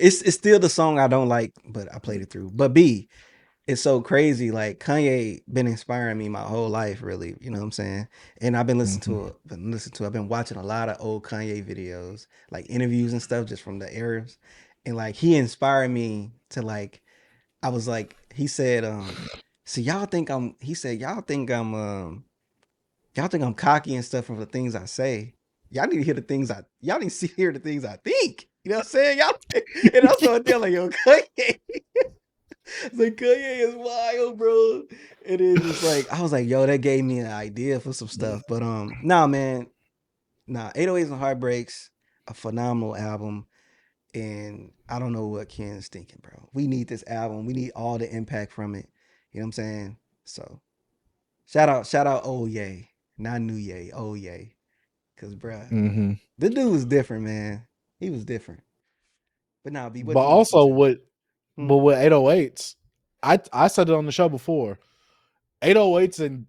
It's still the song I don't like, but I played it through. But B, it's so crazy. Like Kanye been inspiring me my whole life, really. You know what I'm saying? And I've been I've been watching a lot of old Kanye videos, like interviews and stuff, just from the eras. And like he inspired me to like, I was like, he said, so y'all think I'm. He said, y'all think I'm cocky and stuff from the things I say. Y'all need to hear the things y'all need to hear the things I think. You know what I'm saying? Y'all, and I started there like, yo, Kanye. It's like Kanye is wild, bro. It is just like I was like, yo, that gave me an idea for some stuff. But nah, man, 808s and Heartbreaks, a phenomenal album. And I don't know what Ken's thinking, bro. We need this album. We need all the impact from it. You know what I'm saying? So shout out old Ye, not new Ye, old Ye. Cause bruh, Mm-hmm. the dude was different, man. He was different. But now, B, But what you listen also to? with Hmm? but with 808s, I said it on the show before. 808s and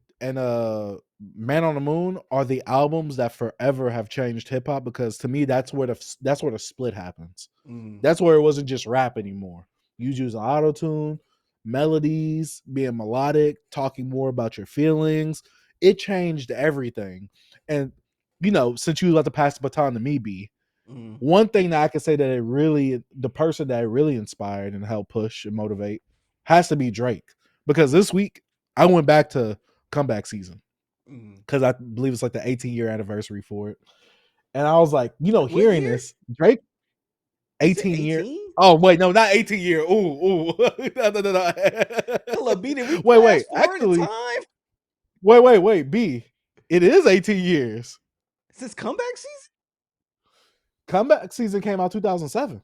Man on the Moon are the albums that forever have changed hip hop because to me that's where the split happens. Mm, That's where it wasn't just rap anymore. You use auto tune, melodies, being melodic, talking more about your feelings. It changed everything. And since you let the pass the baton to me, B, mm, one thing that I can say that the person that it really inspired and helped push and motivate has to be Drake. Because this week I went back to comeback season mm. because I believe it's like the 18-year anniversary for it. And I was like, What hearing year? this, Drake, You said 18-year. 18? Oh, wait, no, not 18-year. Ooh. No. Hold up, B, did we Wait. fast forward in Actually, time wait. B. It is 18 years. since comeback season? Comeback season came out 2007.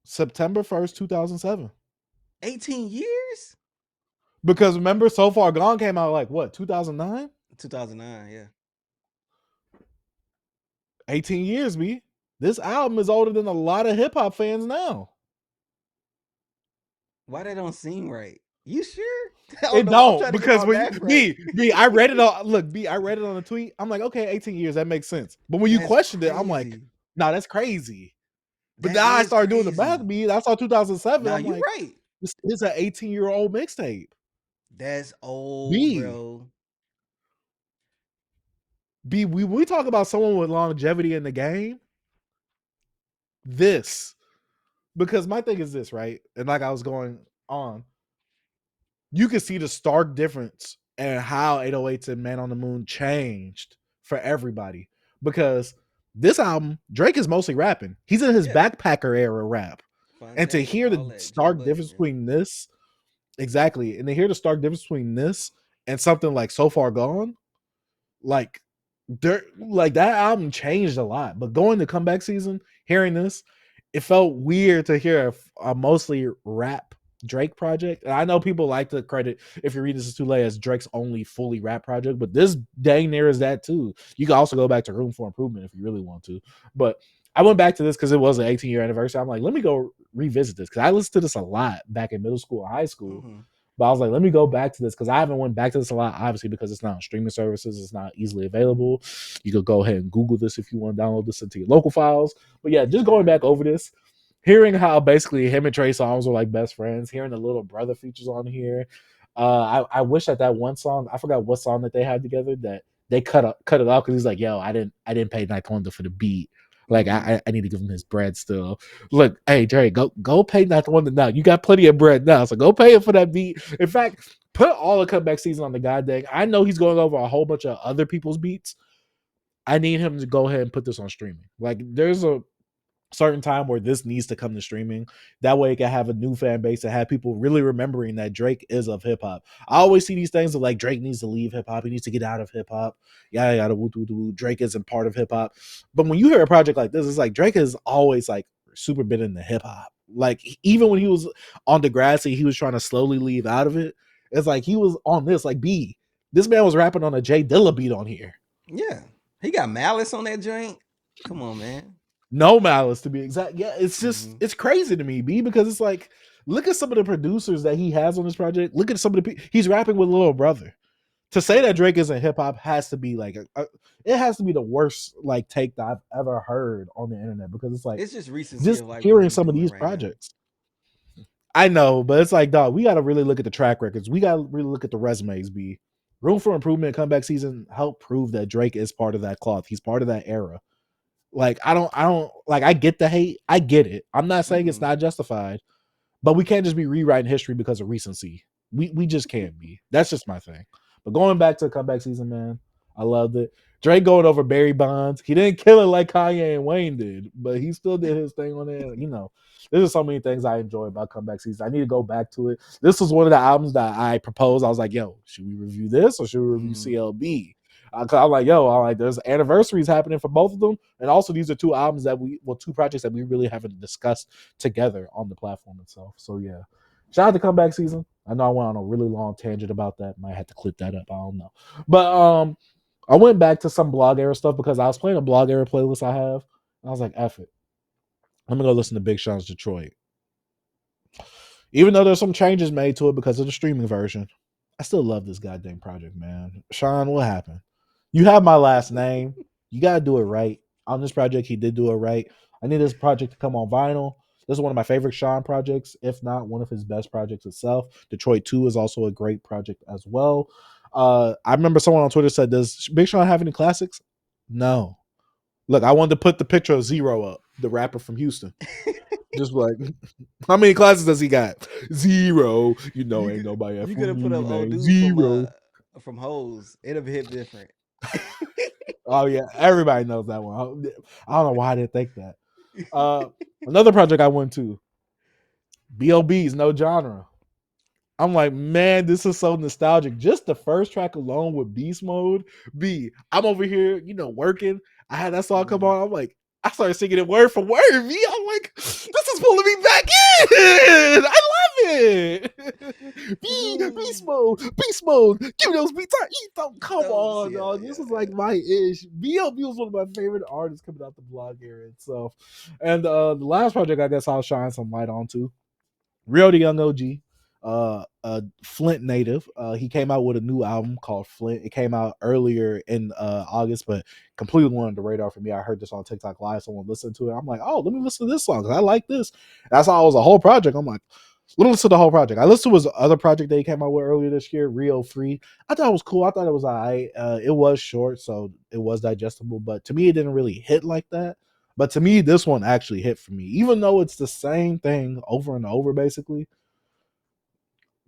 September 1st, 2007. 18 years? Because remember, So Far Gone came out like what, 2009? 2009, yeah. 18 years, B. This album is older than a lot of hip hop fans now. Why that don't seem right? You sure? I don't It know. I'm don't trying to get because my when math right. B, I read it on look, B, I read it on a tweet. I'm like, okay, 18 years, that makes sense. But when you That's questioned it, I'm like, crazy. nah, that's crazy. But That now I is started doing the math, crazy. B. I saw 2007. Nah, I'm you like, right. this is an 18-year-old mixtape. That's old, B. bro. We talk about someone with longevity in the game. This. Because my thing is this, right? And like I was going on, you can see the stark difference and how 808s and Man on the Moon changed for everybody. Because this album, Drake is mostly rapping. He's in his Yeah. backpacker era rap. And to Fontaine, hear all the that. Joe stark Budden, difference yeah. between this, exactly, and to hear the stark difference between this and something like So Far Gone, like like that album changed a lot. But going to comeback season, hearing this, it felt weird to hear a mostly rap Drake project. And I know people like to credit, if you read This Is Too Late, as Drake's only fully rap project, but this dang near is that too. You can also go back to Room for Improvement if you really want to. But I went back to this because it was an 18-year anniversary. I'm like, let me go revisit this because I listened to this a lot back in middle school and high school. Mm-hmm. But I was like, let me go back to this because I haven't went back to this a lot, obviously, because it's not on streaming services. It's not easily available. You could go ahead and Google this if you want to download this into your local files. But yeah, just going back over this, hearing how basically him and Trey Songz were like best friends, hearing the little brother features on here. I wish that one song, I forgot what song that they had together, that they cut it off because he's like, yo, I didn't pay Ninth Wonder for the beat. Like Mm-hmm. I need to give him his bread still. Look, hey Dre, go pay Ninth Wonder now. You got plenty of bread now, so go pay him for that beat. In fact, put all the comeback season on the goddamn. I know he's going over a whole bunch of other people's beats. I need him to go ahead and put this on streaming. Like there's a certain time where this needs to come to streaming. That way it can have a new fan base and have people really remembering that Drake is of hip hop. I always see these things of like Drake needs to leave hip hop. He needs to get out of hip hop. Yada woo doo doo. Drake isn't part of hip hop. But when you hear a project like this, it's like Drake has always like super been in the hip hop. Like even when he was on Degrassi, he was trying to slowly leave out of it. It's like he was on this like B. This man was rapping on a J Dilla beat on here. Yeah, he got Malice on that joint. Come on, man. No malice to be exact. Yeah, it's just it's crazy to me, B, because it's like look at some of the producers that he has on this project. Look at some of the he's rapping with Lil Brother. To say that Drake isn't hip hop has to be like it has to be the worst like take that I've ever heard on the internet because it's like It's just recency just of like what hearing he's some of doing these right now. projects. I know, but it's like, dog, we got to really look at the track records. We got to really look at the resumes. Be room for improvement. Comeback season help prove that Drake is part of that cloth. He's part of that era. Like I don't like. I get the hate. I get it. I'm not saying it's not justified, but we can't just be rewriting history because of recency. We just can't be. That's just my thing. But going back to comeback season, man, I loved it. Drake going over Barry Bonds. He didn't kill it like Kanye and Wayne did, but he still did his thing on it. You know, there's so many things I enjoy about comeback season. I need to go back to it. This was one of the albums that I proposed. I was like, yo, should we review this or should we review CLB? I'm like, there's anniversaries happening for both of them. And also these are two albums that two projects that we really haven't discussed together on the platform itself. So yeah. Shout out to comeback season. I know I went on a really long tangent about that. Might have to clip that up. I don't know. But I went back to some blog era stuff because I was playing a blog era playlist I have. And I was like, F it. I'm gonna go listen to Big Sean's Detroit. Even though there's some changes made to it because of the streaming version, I still love this goddamn project, man. Sean, what happened? You have my last name. You gotta do it right. On this project, he did do it right. I need this project to come on vinyl. This is one of my favorite Sean projects, if not one of his best projects itself. Detroit 2 is also a great project as well. I remember someone on Twitter said, does Big Sean have any classics? No. Look, I wanted to put the picture of Zero up, the rapper from Houston. Just like, how many classes does he got? Zero. You know, ain't nobody. You could have put up old dude Zero. from Hoes. It'd have hit different. Oh yeah, everybody knows that one. I don't know why I didn't think that. Another project I went to, B.o.B's No Genre. I'm like, man, this is so nostalgic. Just the first track alone with Beast Mode. I'm over here, working. I had that song come on. I'm like, I started singing it word for word. I'm like, this is pulling me back in. I love it. Beast Mode. Give me those beats. I eat them. Come on, dog. This is like my ish. B.o.B was one of my favorite artists coming out the blog era itself. And the last project I guess I'll shine some light on to, Rio Da Yung OG. F.L.I.N.T native. He came out with a new album called F.L.I.N.T. It came out earlier in August, but completely went on the radar for me. I heard this on TikTok Live. Someone listened to it. I'm like, oh, let me listen to this song because I like this. That's how it was a whole project. I'm like, let me listen to the whole project. I listened to his other project that he came out with earlier this year, Rio Free. I thought it was cool. I thought it was all right. It was short, so it was digestible, but to me, it didn't really hit like that. But to me, this one actually hit for me, even though it's the same thing over and over, basically.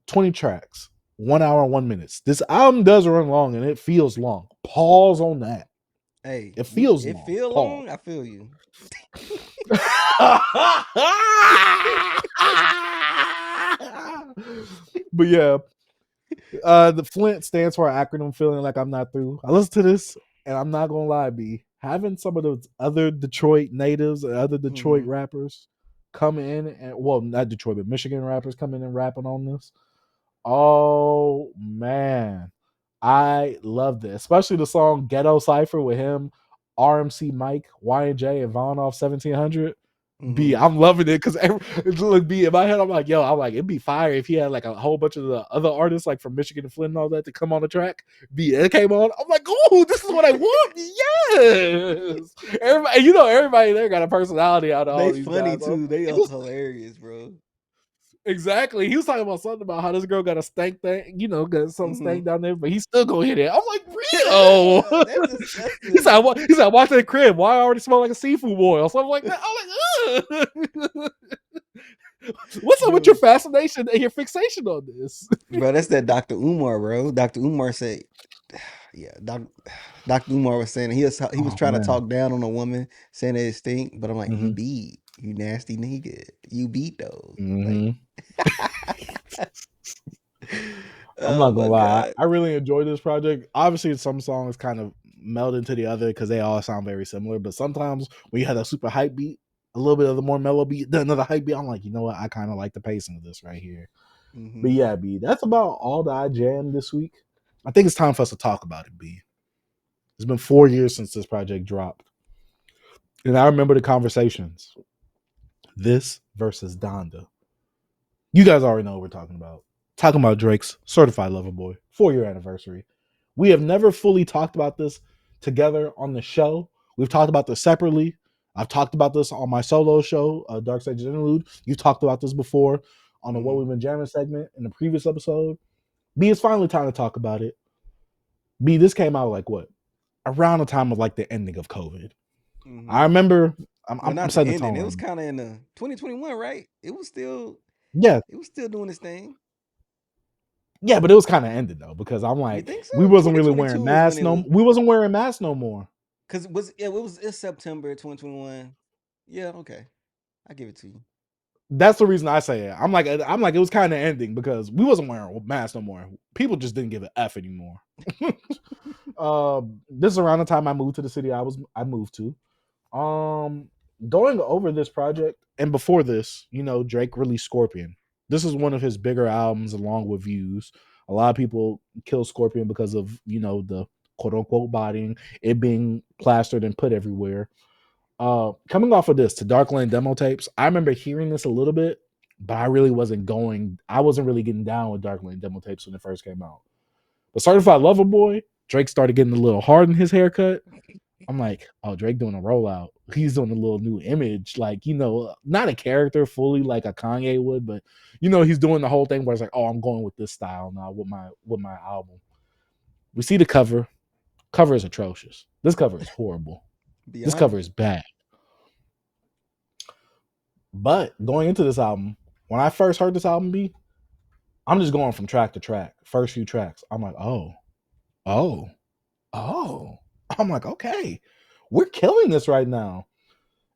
20 tracks, 1 hour and 1 minute. This album does run long and it feels long. Pause on that. Hey, it feels it long. Feel Pause. long. I feel you. But yeah, the F.L.I.N.T stands for an acronym feeling like I'm not through. I listen to this and I'm not gonna lie, B. Having some of those other Detroit natives and other Detroit rappers come in and not Detroit, but Michigan rappers come in and rapping on this. Oh man, I loved it, especially the song "Ghetto Cipher" with him, RMC Mike, Y&J, and Von off 1700. B, I'm loving it because look, B, in my head, I'm like, it'd be fire if he had like a whole bunch of the other artists like from Michigan and Flint and all that to come on the track. B, it came on. I'm like, oh, this is what I want. Yes, everybody there got a personality out of all these funny guys. too. They are hilarious, bro. Exactly. He was talking about something about how this girl got a stank thing, got some stank down there, but he's still gonna hit it. I'm like, Rio. That's disgusting. He's like, watch the crib. Why I already smell like a seafood boil? Something like that. I'm like, what's up with your fascination and your fixation on this? Bro, that's that Dr. Umar, bro. Dr. Umar said, yeah, Dr. Umar was saying he was trying to talk down on a woman saying that it stink, but I'm like, you beat, you nasty nigga. You beat though. Like, I'm not gonna lie. I really enjoyed this project. Obviously, some songs kind of meld into the other because they all sound very similar. But sometimes when you have a super hype beat, a little bit of the more mellow beat, then another hype beat, I'm like, you know what? I kind of like the pacing of this right here. But yeah, B, that's about all that I jammed this week. I think it's time for us to talk about it, B. It's been 4 years since this project dropped. And I remember the conversations. This versus Donda. You guys already know what we're talking about. Talking about Drake's Certified Lover Boy 4-year anniversary. We have never fully talked about this together on the show. We've talked about this separately. I've talked about this on my solo show, Dark Side Interlude. You've talked about this before on the What We've Been Jamming segment in the previous episode. B, it's finally time to talk about it. B, this came out like what? Around the time of like the ending of COVID. I remember I'm setting the tone. It was kind of in the 2021, right? It was still doing this thing. Yeah, but it was kind of ended though because I'm like, think so? we wasn't really wearing masks we wasn't wearing masks no more. Because it's September 2021. Yeah, okay, I give it to you. That's the reason I say it. I'm like it was kind of ending because we wasn't wearing masks no more. People just didn't give an F anymore. This is around the time I moved to the city I moved to. Going over this project and before this, Drake released Scorpion. This is one of his bigger albums along with Views. A lot of people kill Scorpion because of, the quote unquote bodying, it being plastered and put everywhere. Coming off of this to Darkland demo tapes, I remember hearing this a little bit, but I wasn't really getting down with Darkland demo tapes when it first came out. But Certified Lover Boy, Drake started getting a little hard in his haircut. I'm like, oh, Drake doing a rollout. He's doing a little new image, like, not a character fully like a Kanye would, but he's doing the whole thing where it's like, oh, I'm going with this style now with my album. We see the cover. Cover is atrocious. This cover is horrible. This cover is bad. But going into this album, when I first heard this album, I'm just going from track to track. First few tracks, I'm like, oh. I'm like, okay, we're killing this right now.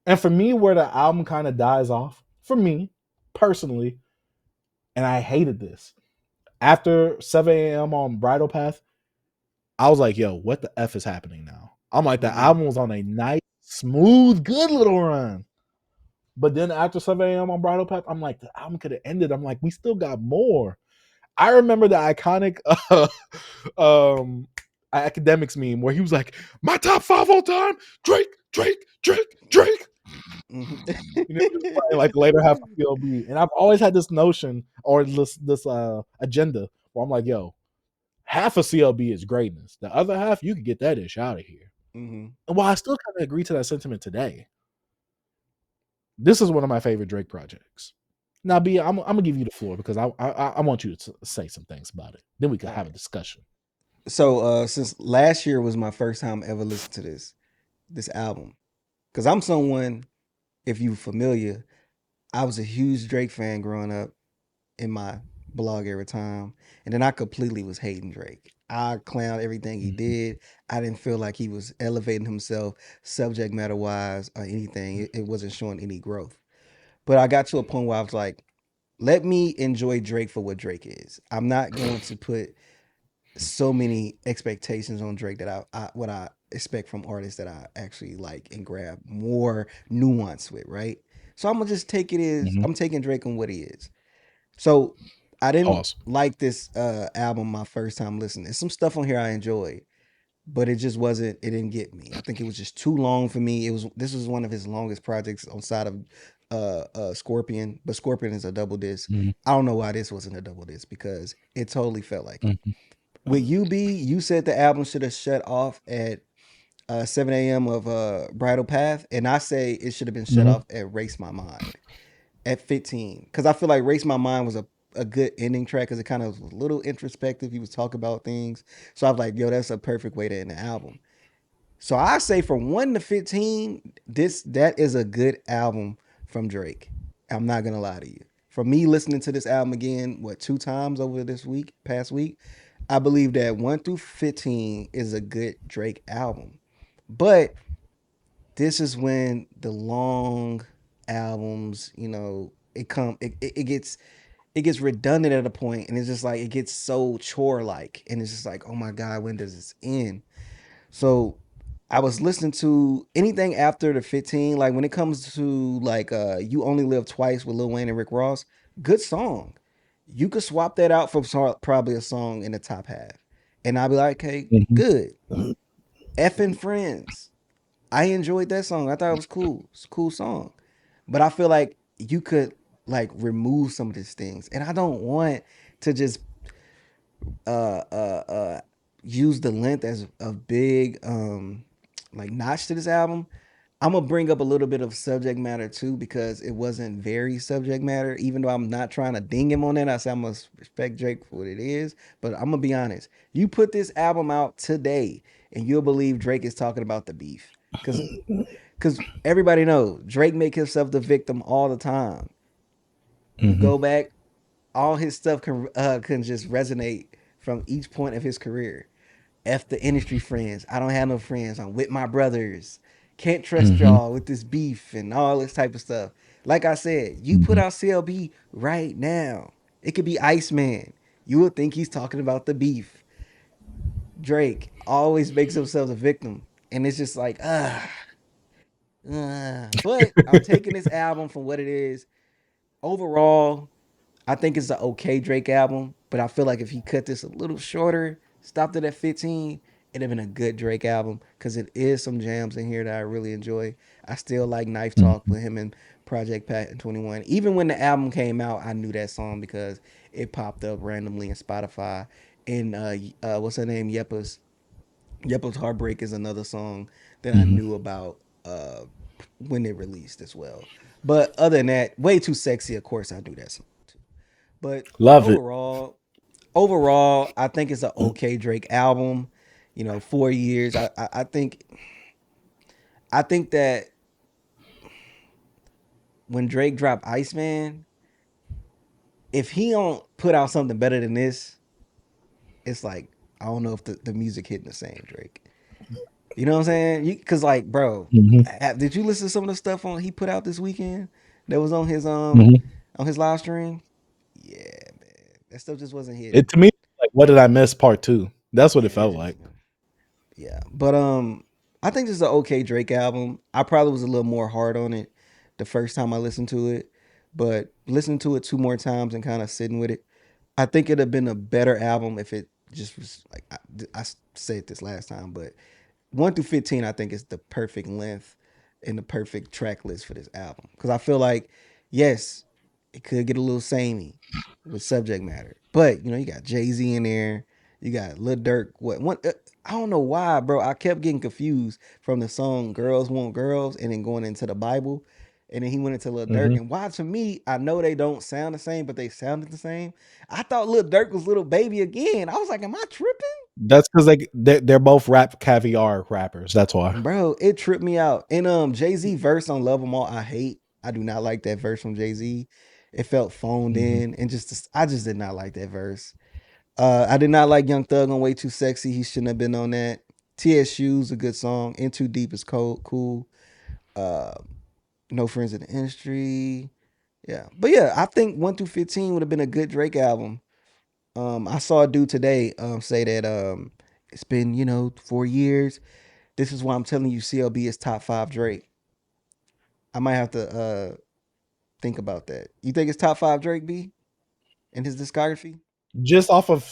And for me, where the album kind of dies off, for me personally, and I hated this, after 7 a.m. on Bridal Path, I was like, yo, what the F is happening now? I'm like, the album was on a nice, smooth, good little run. But then after 7 a.m. on Bridal Path, I'm like, the album could have ended. I'm like, we still got more. I remember the iconic academics meme where he was like, my top 5 all time, Drake. Like later half of B.o.B. And I've always had this notion or this agenda where I'm like, yo, half of CLB is greatness. The other half, you could get that ish out of here. And while I still kind of agree to that sentiment today, this is one of my favorite Drake projects. Now, B, I'm gonna give you the floor because I want you to say some things about it. Then we can have a discussion. So, since last year was my first time ever listening to this album, because I'm someone, if you're familiar, I was a huge Drake fan growing up in my blog era time, and then I completely was hating Drake. I clowned everything he did. I didn't feel like he was elevating himself subject matter wise or anything. It wasn't showing any growth. But I got to a point where I was like, let me enjoy Drake for what Drake is. I'm not going to put so many expectations on Drake that what I expect from artists that I actually like and grab more nuance with, right? So I'm gonna just take it as I'm taking Drake on what he is. So I didn't like this album my first time listening. There's some stuff on here I enjoyed, but it just wasn't. It didn't get me. I think it was just too long for me. This was one of his longest projects on side of Scorpion, but Scorpion is a double disc. I don't know why this wasn't a double disc because it totally felt like it. With U.B, you said the album should have shut off at 7 a.m. of Bridal Path, and I say it should have been shut off at Race My Mind at 15, because I feel like Race My Mind was a good ending track because it kind of was a little introspective. He was talking about things, so I was like, yo, that's a perfect way to end the album. So I say from 1 to 15, that is a good album from Drake. I'm not gonna lie to you. For me listening to this album again, 2 times over this past week, I believe that 1 through 15 is a good Drake album. But this is when the long albums, it gets redundant at a point, and it's just like it gets so chore like, and it's just like, oh my god, when does this end? So I was listening to anything after the 15, like when it comes to like You Only Live Twice with Lil Wayne and Rick Ross, good song. You could swap that out for probably a song in the top half. and I'll be like, okay, Mhm. good. Effing Friends. I enjoyed that song. I thought it was cool. It's a cool song. But I feel like you could like remove some of these things. And I don't want to just uh uh uh use the length as a big like notch to this album. I'm gonna bring up a little bit of subject matter too because it wasn't very subject matter. Even though I'm not trying to ding him on that, I say I must respect Drake for what it is. But I'm gonna be honest. You put this album out today, and you'll believe Drake is talking about the beef because everybody knows Drake make himself the victim all the time. You Mhm. go back, all his stuff can just resonate from each point of his career. F the industry friends. I don't have no friends. I'm with my brothers. Can't trust Mhm. y'all with this beef and all this type of stuff. Like I said, you put Mhm. out CLB right now. It could be Iceman. You would think he's talking about the beef. Drake always makes himself a victim. And it's just like, But I'm taking this album for what it is. Overall, I think it's an okay Drake album, but I feel like if he cut this a little shorter, stopped it at 15, it'd have been a good Drake album because it is some jams in here that I really enjoy. I still like Knife Talk Mhm. with him and Project Pat and 21. Even when the album came out, I knew that song because it popped up randomly in Spotify. And what's her name? Yeppa's Heartbreak is another song that I Mhm. knew about when it released as well. But other than that, Way Too Sexy, of course, I knew that song too. But Love it. overall, I think it's an okay Drake album. 4 years. I think that when Drake dropped Iceman, if he don't put out something better than this, it's like I don't know if the music hitting the same Drake. You know what I'm saying? Because like, bro, Mhm. did you listen to some of the stuff on he put out this weekend that was Mhm. on his live stream? Yeah, man, that stuff just wasn't It hitting. to me like what did I miss part 2? That's what Yeah, it it felt just like. yeah. But I think this is an okay Drake album. I probably was a little more hard on it the first time I listened to it, but listening to it two more times and kind of sitting with it, I think it'd have been a better album if it just was like I said this last time, but 1 through 15, I think is the perfect length and the perfect track list for this album. Because I feel like, yes, it could get a little samey with subject matter, but you got Jay Z in there, you got Lil Durk. What one? I don't know why, bro. I kept getting confused from the song "Girls Want Girls" and then going into the Bible, and then he went into Lil Durk. Mhm. And why to me, I know they don't sound the same, but they sounded the same. I thought Lil Durk was Little Baby again. I was like, am I tripping? That's because they're both rap caviar rappers. That's why. Bro, it tripped me out. And Jay-Z verse on Love 'Em All, I hate. I do not like that verse from Jay-Z. It felt phoned Mhm. in and I just did not like that verse. I did not like Young Thug on Way Too Sexy. He shouldn't have been on that. TSU's a good song. In Too Deep is cool. Uh, No Friends in the Industry. Yeah. But yeah, I think 1 through 15 would have been a good Drake album. I saw a dude today say that it's been, 4 years. This is why I'm telling you CLB is top five Drake. I might have to think about that. You think it's top five Drake B in his discography? Just off of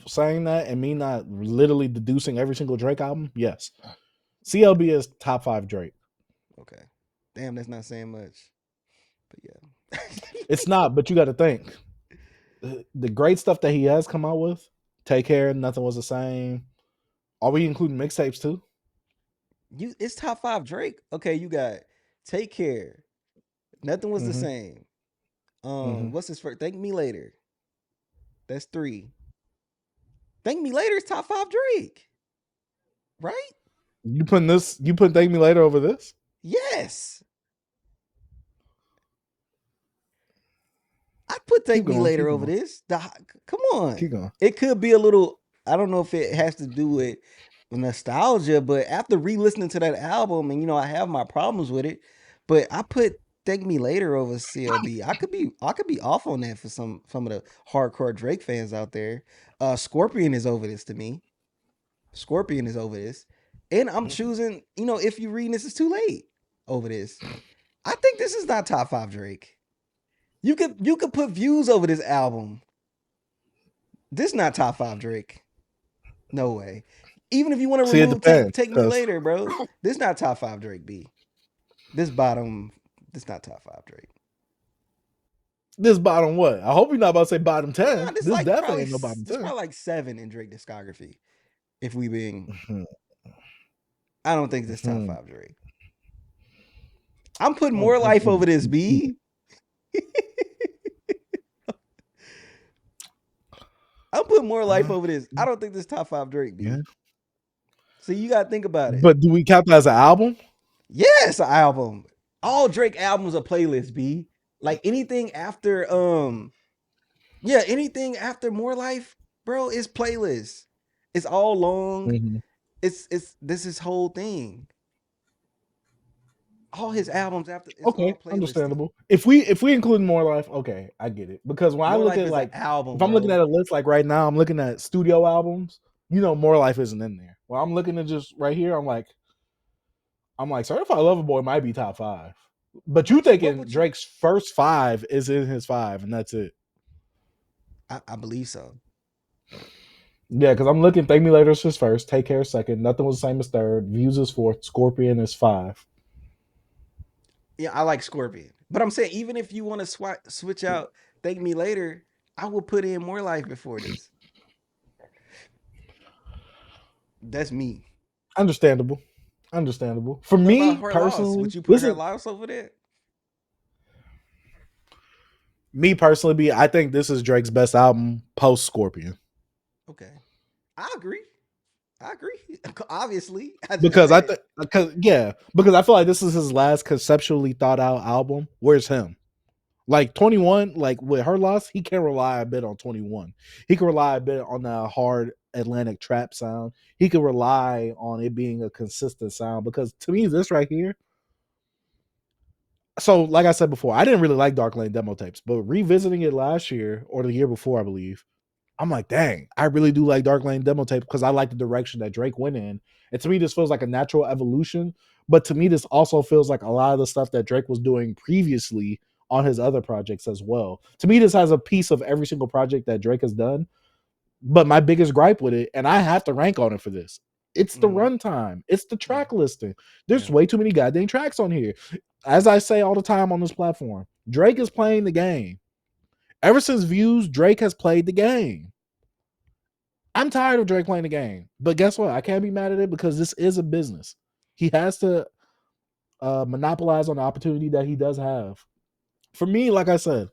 saying that and me not literally deducing every single Drake album, yes. CLB is top 5 Drake. Okay. Damn, that's not saying much. But yeah. It's not, but you got to think the great stuff that he has come out with. Take Care, Nothing Was the Same. Are we including mixtapes too? It's top five Drake. Okay, you got Take Care. Nothing was the Mm-hmm. same. Mm-hmm. What's his first? Thank Me Later. That's three. Thank Me Later is top five Drake, right? You put Thank Me Later over this? Yes. I put Keep Thank Me going, Later keep over going, this. Come on. keep going. It could be a little, I don't know if it has to do with nostalgia, but after re-listening to that album, and I have my problems with it, but I put Thank Me Later over CLB. I could be off on that for some of the hardcore Drake fans out there. Scorpion is over this to me. Scorpion is over this. And I'm choosing, if you reading this is too late over this. I think this is not top five Drake. You could put views over this album. This not top five Drake. No way. Even if you want to See, it remove depends. Take Me Later, bro. This not top 5 Drake, B. This not top 5 Drake. This bottom what? I hope you're not about to say bottom 10. Nah, This definitely ain't no bottom this 10. probably like 7 in Drake discography. If we being, Mhm. I don't think this top Mhm. 5 Drake. I'm putting More Life over this, B. I'm putting More Life over this. I don't think this top 5 Drake, B. Yeah. So you gotta think about it. But do we count that as an album? Yes, an album. All Drake albums are playlists, B. Like anything after anything after More Life, bro, is playlist. It's all long. Mhm. It's this is whole thing. All his albums after it's Okay, all playlisty. understandable. If we include More Life, okay, I get it. Because when I More look Life at is an like, album, if I'm looking bro. at a list like right now, I'm looking at studio albums. More Life isn't in there. Well, I'm looking at just right here. I'm like, Certified Lover Boy might be top 5, but you What thinking would you? Drake's first 5 is in his 5, and that's it. I believe so. Yeah, because I'm looking. Thank Me Later is his first. Take Care is second. Nothing Was the Same as third. Views is fourth. Scorpion is 5. Yeah, I like Scorpion, but I'm saying even if you want to switch out Thank Me Later, I will put in More Life before this. That's me. Understandable. Understandable. For What about me Her Loss? personally, Would you put this Her is Loss over there? me personally. I think this is Drake's best album post Scorpion. Okay, I agree. I agree. Obviously, I just Because said. because I feel like this is his last conceptually thought out album. Where's him? Like 21, like with Her Loss, he can rely a bit on 21. He can rely a bit on the hard Atlantic trap sound. He can rely on it being a consistent sound, because to me, this right here. So, like I said before, I didn't really like Dark Lane demo tapes, but revisiting it last year or the year before, I believe, I'm like, dang, I really do like Dark Lane demo tape because I like the direction that Drake went in. And to me, this feels like a natural evolution. But to me, this also feels like a lot of the stuff that Drake was doing previously on his other projects as well. To me, this has a piece of every single project that Drake has done. But my biggest gripe with it, and I have to rank on it for this, it's the runtime, it's the track listing. There's way too many goddamn tracks on here. As I say all the time on this platform, Drake is playing the game. Ever since Views, Drake has played the game. I'm tired of Drake playing the game. But guess what? I can't be mad at it because this is a business. He has to monopolize on the opportunity that he does have. For me, like I said,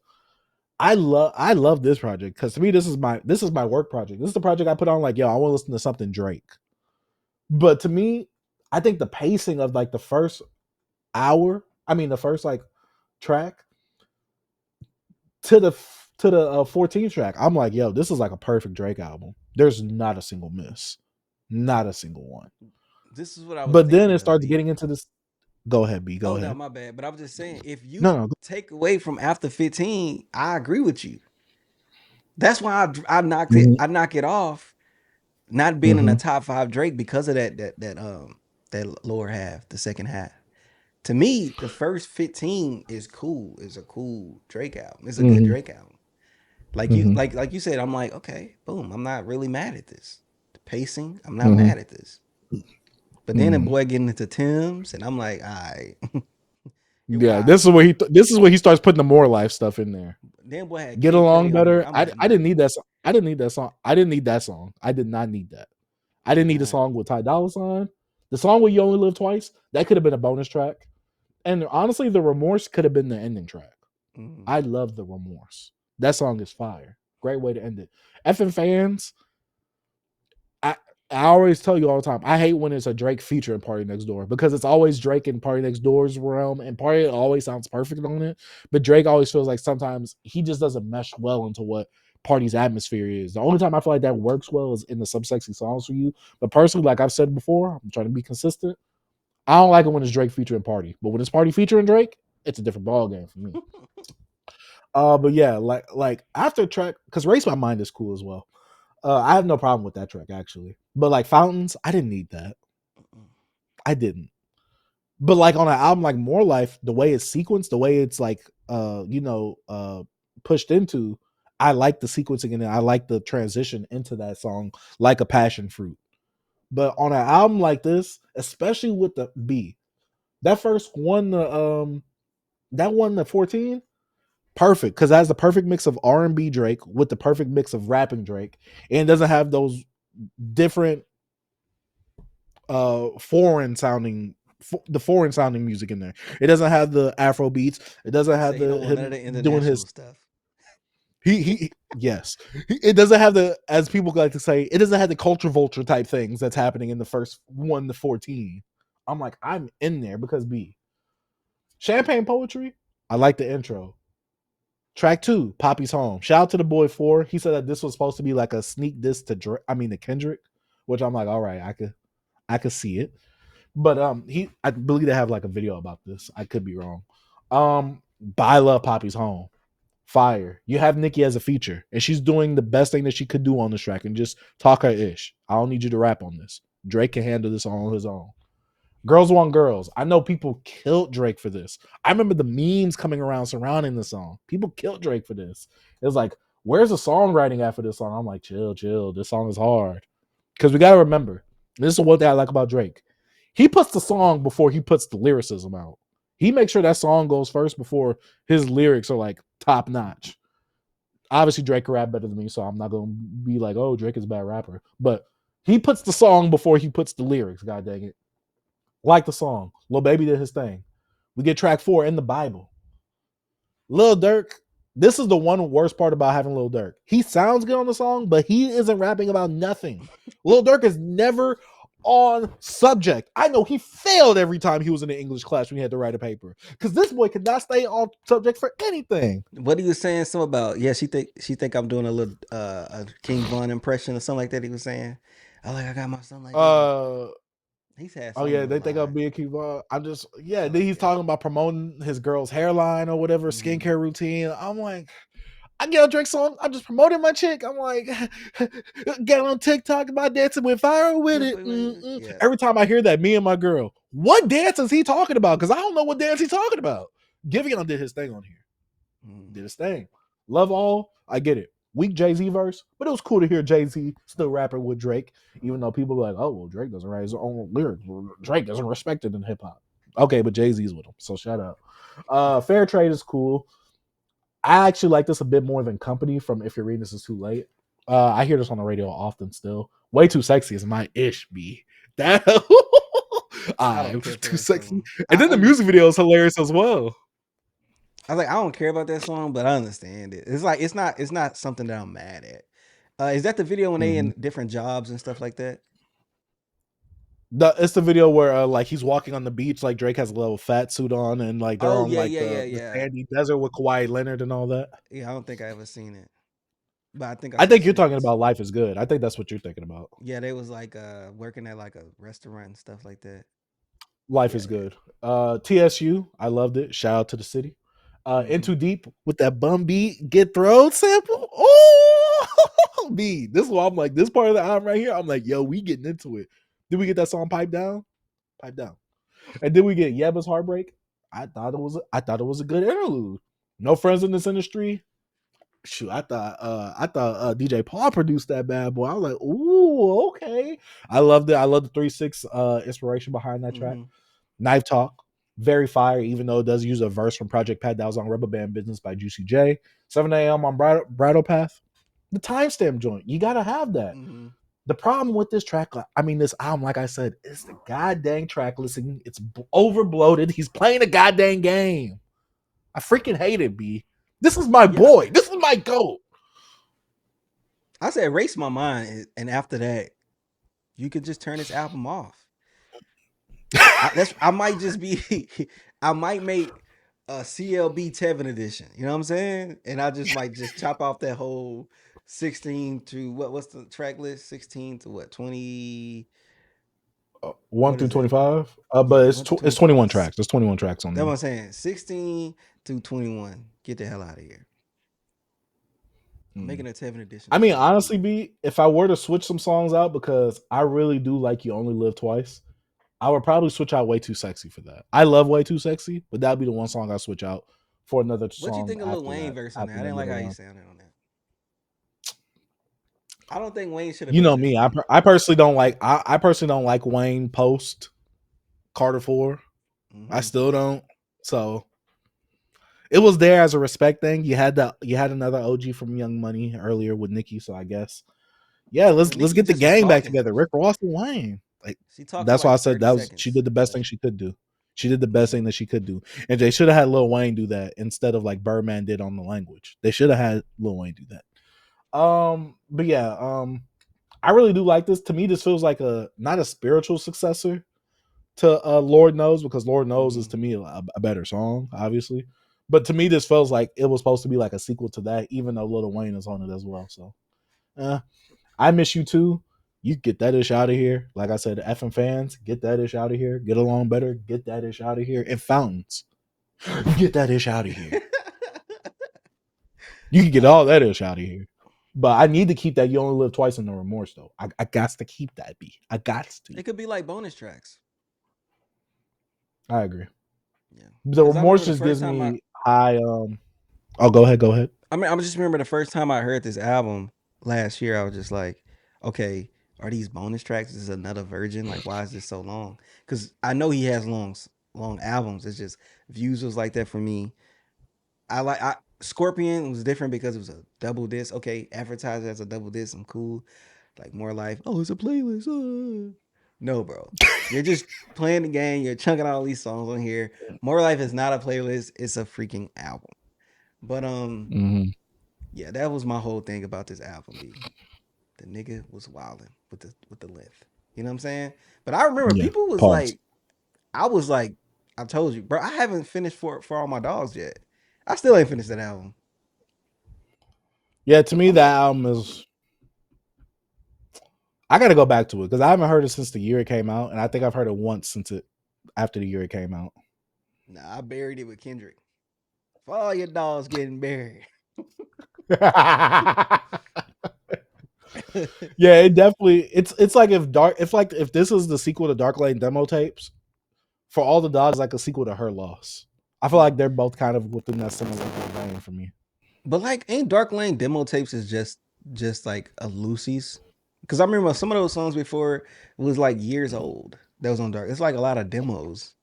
I love this project because to me this is my work project. This is the project I put on like, yo, I want to listen to something Drake. But to me, I think the pacing of like the first hour, the first like track to the 14th track, I'm like, yo, this is like a perfect Drake album. There's not a single miss, not a single one. This is what I was But then thinking it of, starts B. getting into this. Go ahead, B. Go Oh no, ahead. my bad. But I was just saying, if you No. take away from after 15, I agree with you. That's why I knocked it. Mm-hmm. I knock it off, not being in the Mm-hmm. top 5 Drake because of that lower half, the second half. To me, the first 15 is cool. It's a cool Drake album. It's a good Mm-hmm. Drake album. Mm-hmm. Like you said, I'm like, okay, boom. I'm not really mad at this. The pacing, I'm not Mm-hmm. mad at this. But then the boy getting into Tim's, and I'm like, all right. Yeah, I, this is where he starts putting the more life stuff in there. then boy had Get Kid along Cudi on there. better. I'm I like, I didn't nah, need that. I didn't need that song. I didn't need that song. I did not need that. I didn't need a nah. song with Ty Dolla $ign. The song where You Only Live Twice, that could have been a bonus track. And honestly, the Remorse could have been the ending track. Mm. I love the Remorse. That song is fire. Great way to end it. FN fans, I I always tell you all the time, I hate when it's a Drake feature in Party Next Door because it's always Drake in Party Next Door's realm, and Party always sounds perfect on it. But Drake always feels like sometimes he just doesn't mesh well into what Party's atmosphere is. The only time I feel like that works well is in the Subsexy Songs for You. But personally, like I've said before, I'm trying to be consistent. I don't like it when it's Drake featuring Party, but when it's Party featuring Drake, it's a different ball game for me. But yeah, like after track, because Race My Mind is cool as well. I have no problem with that track actually. But like Fountains, I didn't need that. I didn't. But like on an album like More Life, the way it's sequenced, the way it's like pushed into, I like the sequencing in it. I like the transition into that song like a passion fruit. But on an album like this, especially with the B, that first one, that one, the 14, perfect because it has the perfect mix of R&B Drake with the perfect mix of rapping Drake, and doesn't have those different foreign sounding the foreign sounding music in there. It doesn't have the Afro beats. It doesn't He have said he don't the want none of him the doing international his stuff. he yes. It doesn't have the, as people like to say, it doesn't have the culture vulture type things that's happening in the first 1 to 14. I'm like, I'm in there because B. Champagne Poetry, I like the intro. Track 2, Poppy's Home. Shout out to the boy 4. He said that this was supposed to be like a sneak diss to to Kendrick, which I'm like, all right, I could see it. But I believe they have like a video about this. I could be wrong. But I love Poppy's Home. Fire. You have Nicki as a feature, and she's doing the best thing that she could do on this track and just talk her ish. I don't need you to rap on this. Drake can handle this on his own. Girls Want Girls. I know people killed Drake for this. I remember the memes coming around surrounding the song. People killed Drake for this. It was like, where's the songwriting at for this song? I'm like, chill. This song is hard. Because we got to remember, this is one thing I like about Drake. He puts the song before he puts the lyricism out. He makes sure that song goes first before his lyrics are like top notch. Obviously, Drake can rap better than me, so I'm not going to be like, oh, Drake is a bad rapper. But he puts the song before he puts the lyrics. God dang it. Like the song. Lil Baby did his thing. We get track 4 in the Bible. Lil Durk, this is the one worst part about having Lil Durk. He sounds good on the song, but he isn't rapping about nothing. Lil Durk is never on subject. I know he failed every time he was in the English class when he had to write a paper. Because this boy could not stay on subject for anything. What he was saying something about, yeah, she think I'm doing a little a King Von impression or something like that. He was saying, I got my son like that. He's had Oh some yeah, little they think I'm line. being Kevon. I'm just I Then like he's that. talking about promoting his girl's hairline or whatever, Mhm. skincare routine. I'm like, I get on Drake song. I'm just promoting my chick. I'm like, get on TikTok about dancing with fire with it. Yeah. Every time I hear that, me and my girl, what dance is he talking about? Because I don't know what dance he's talking about. Giveon did his thing on here. Mm. Did his thing. Love all. I get it. Weak Jay-Z verse, but it was cool to hear Jay-Z still rapping with Drake, even though people were like, oh, well, Drake doesn't write his own lyrics. Well, Drake doesn't respect it in hip-hop. Okay, but Jay-Z's with him, so shut up. Fair Trade is cool. I actually like this a bit more than Company from If You're Reading This Is Too Late. I hear this on the radio often still. Way Too Sexy is my ish, B. That I don't care was for too that sexy. song. And then the music video is hilarious as well. I was like, I don't care about that song, but I understand it. It's like it's not something that I'm mad at. Is that the video when they Mm-hmm. in different jobs and stuff like that? It's the video where like he's walking on the beach, like Drake has a little fat suit on, and like they're Oh on yeah, like yeah, yeah, the yeah. sandy desert with Kawhi Leonard and all that. Yeah, I don't think I ever seen it, but I think I I saw think you're talking snippets. about Life is Good. I think that's what you're thinking about. Yeah, they was like working at like a restaurant and stuff like that. Life Yeah. is Good. TSU, I loved it. Shout out to the city. Mm-hmm. Into Deep with that bum beat, Get Thrown sample. Oh, B. This is why I'm like, this part of the album right here, I'm like, yo, we getting into it. Did we get that song Pipe Down? Pipe Down. And then we get Yebba's Heartbreak. I thought it was a good interlude. No friends in this industry. Shoot, I thought DJ Paul produced that bad boy. I was like, ooh, okay. I loved it. I love the 3-6 inspiration behind that track. Mm-hmm. Knife Talk, very fire, even though it does use a verse from Project Pat that was on Rubber Band Business by Juicy J. 7 a.m. on Bridal Path. The timestamp joint, you gotta have that. Mm-hmm. The problem with this track, this album, like I said, is the goddamn track listing. It's over bloated. He's playing a goddamn game. I freaking hate it, B. This is my Yeah, boy. This is my goat. I said erase my mind, and after that, you could just turn this album off. I might just be, I might make a CLB Tevin edition. You know what I'm saying? And I just might just chop off that whole 16 to what's the track list? 16 to what? 20. 1 What through is it? 25. Yeah, But 1 to it's 25. 21 tracks. There's 21 tracks on That's what there. I'm saying. 16 to 21. Get the hell out of here. I'm making a Tevin edition I of mean, CLB. honestly, B, if I were to switch some songs out, because I really do like You Only Live Twice, I would probably switch out Way Too Sexy for that. I love Way Too Sexy, but that'd be the one song I switch out for another What you song think of Lil after Wayne that, verse on after that? I that didn't like middle how he one. sounded on that. I don't think Wayne should have You been know on this me. beat. I personally don't like. I personally don't like Wayne post Carter 4. I Mm-hmm. still don't. So it was there as a respect thing. You had another OG from Young Money earlier with Nicki. So I guess let's But Nicki get the just was gang back talking. together. Rick Ross and Wayne. Like She talked for that's why I like said 30 that was she seconds. did the best thing she could do. She did the best thing that she could do, and they should have had Lil Wayne do that instead of like Birdman did on The Language. They should have had Lil Wayne do that. But I really do like this. To me, this feels like a not a spiritual successor to Lord Knows, because Lord Knows is to me a better song, obviously. But to me, this feels like it was supposed to be like a sequel to that, even though Lil Wayne is on it as well. So, I Miss You Too. You get that ish out of here. Like I said, effing fans, get that ish out of here. Get along better, get that ish out of here. And fountains, get that ish out of here. You can get all that ish out of here. But I need to keep that You Only Live Twice in No Remorse, though. I got to keep that beat. I got to. It could be like bonus tracks. I agree. Yeah. The Because I remember Remorse the just first gives time me high. Oh, go ahead. Go ahead. I just remember the first time I heard this album last year, I was just like, okay, are these bonus tracks? Is this another Virgin? Like, why is this so long? Because I know he has long albums. It's just Views was like that for me. I Scorpion was different because it was a double disc. Okay, advertised as a double disc. I'm cool. Like More Life. Oh, it's a playlist. No, bro. You're just playing the game. You're chunking all these songs on here. More Life is not a playlist. It's a freaking album. But Mm-hmm. yeah, that was my whole thing about this album. The nigga was wilding with the length. You know what I'm saying? But I remember Yeah. people was Pause. like, I was like, I told you, bro. I haven't finished for all my dogs yet. I still ain't finished that album. Yeah, to me I'm that like, album is. I got to go back to it because I haven't heard it since the year it came out, and I think I've heard it once since it after the year it came out. nah, I buried it with Kendrick. For all your dogs getting buried. Yeah, it definitely it's like if this is the sequel to Dark Lane demo tapes, For All the Dogs like a sequel to Her Loss. I feel like they're both kind of within that similar vein for me. But like, ain't Dark Lane demo tapes is just like a loosies? Because I remember some of those songs before was like years old. That was on Dark. It's like a lot of demos.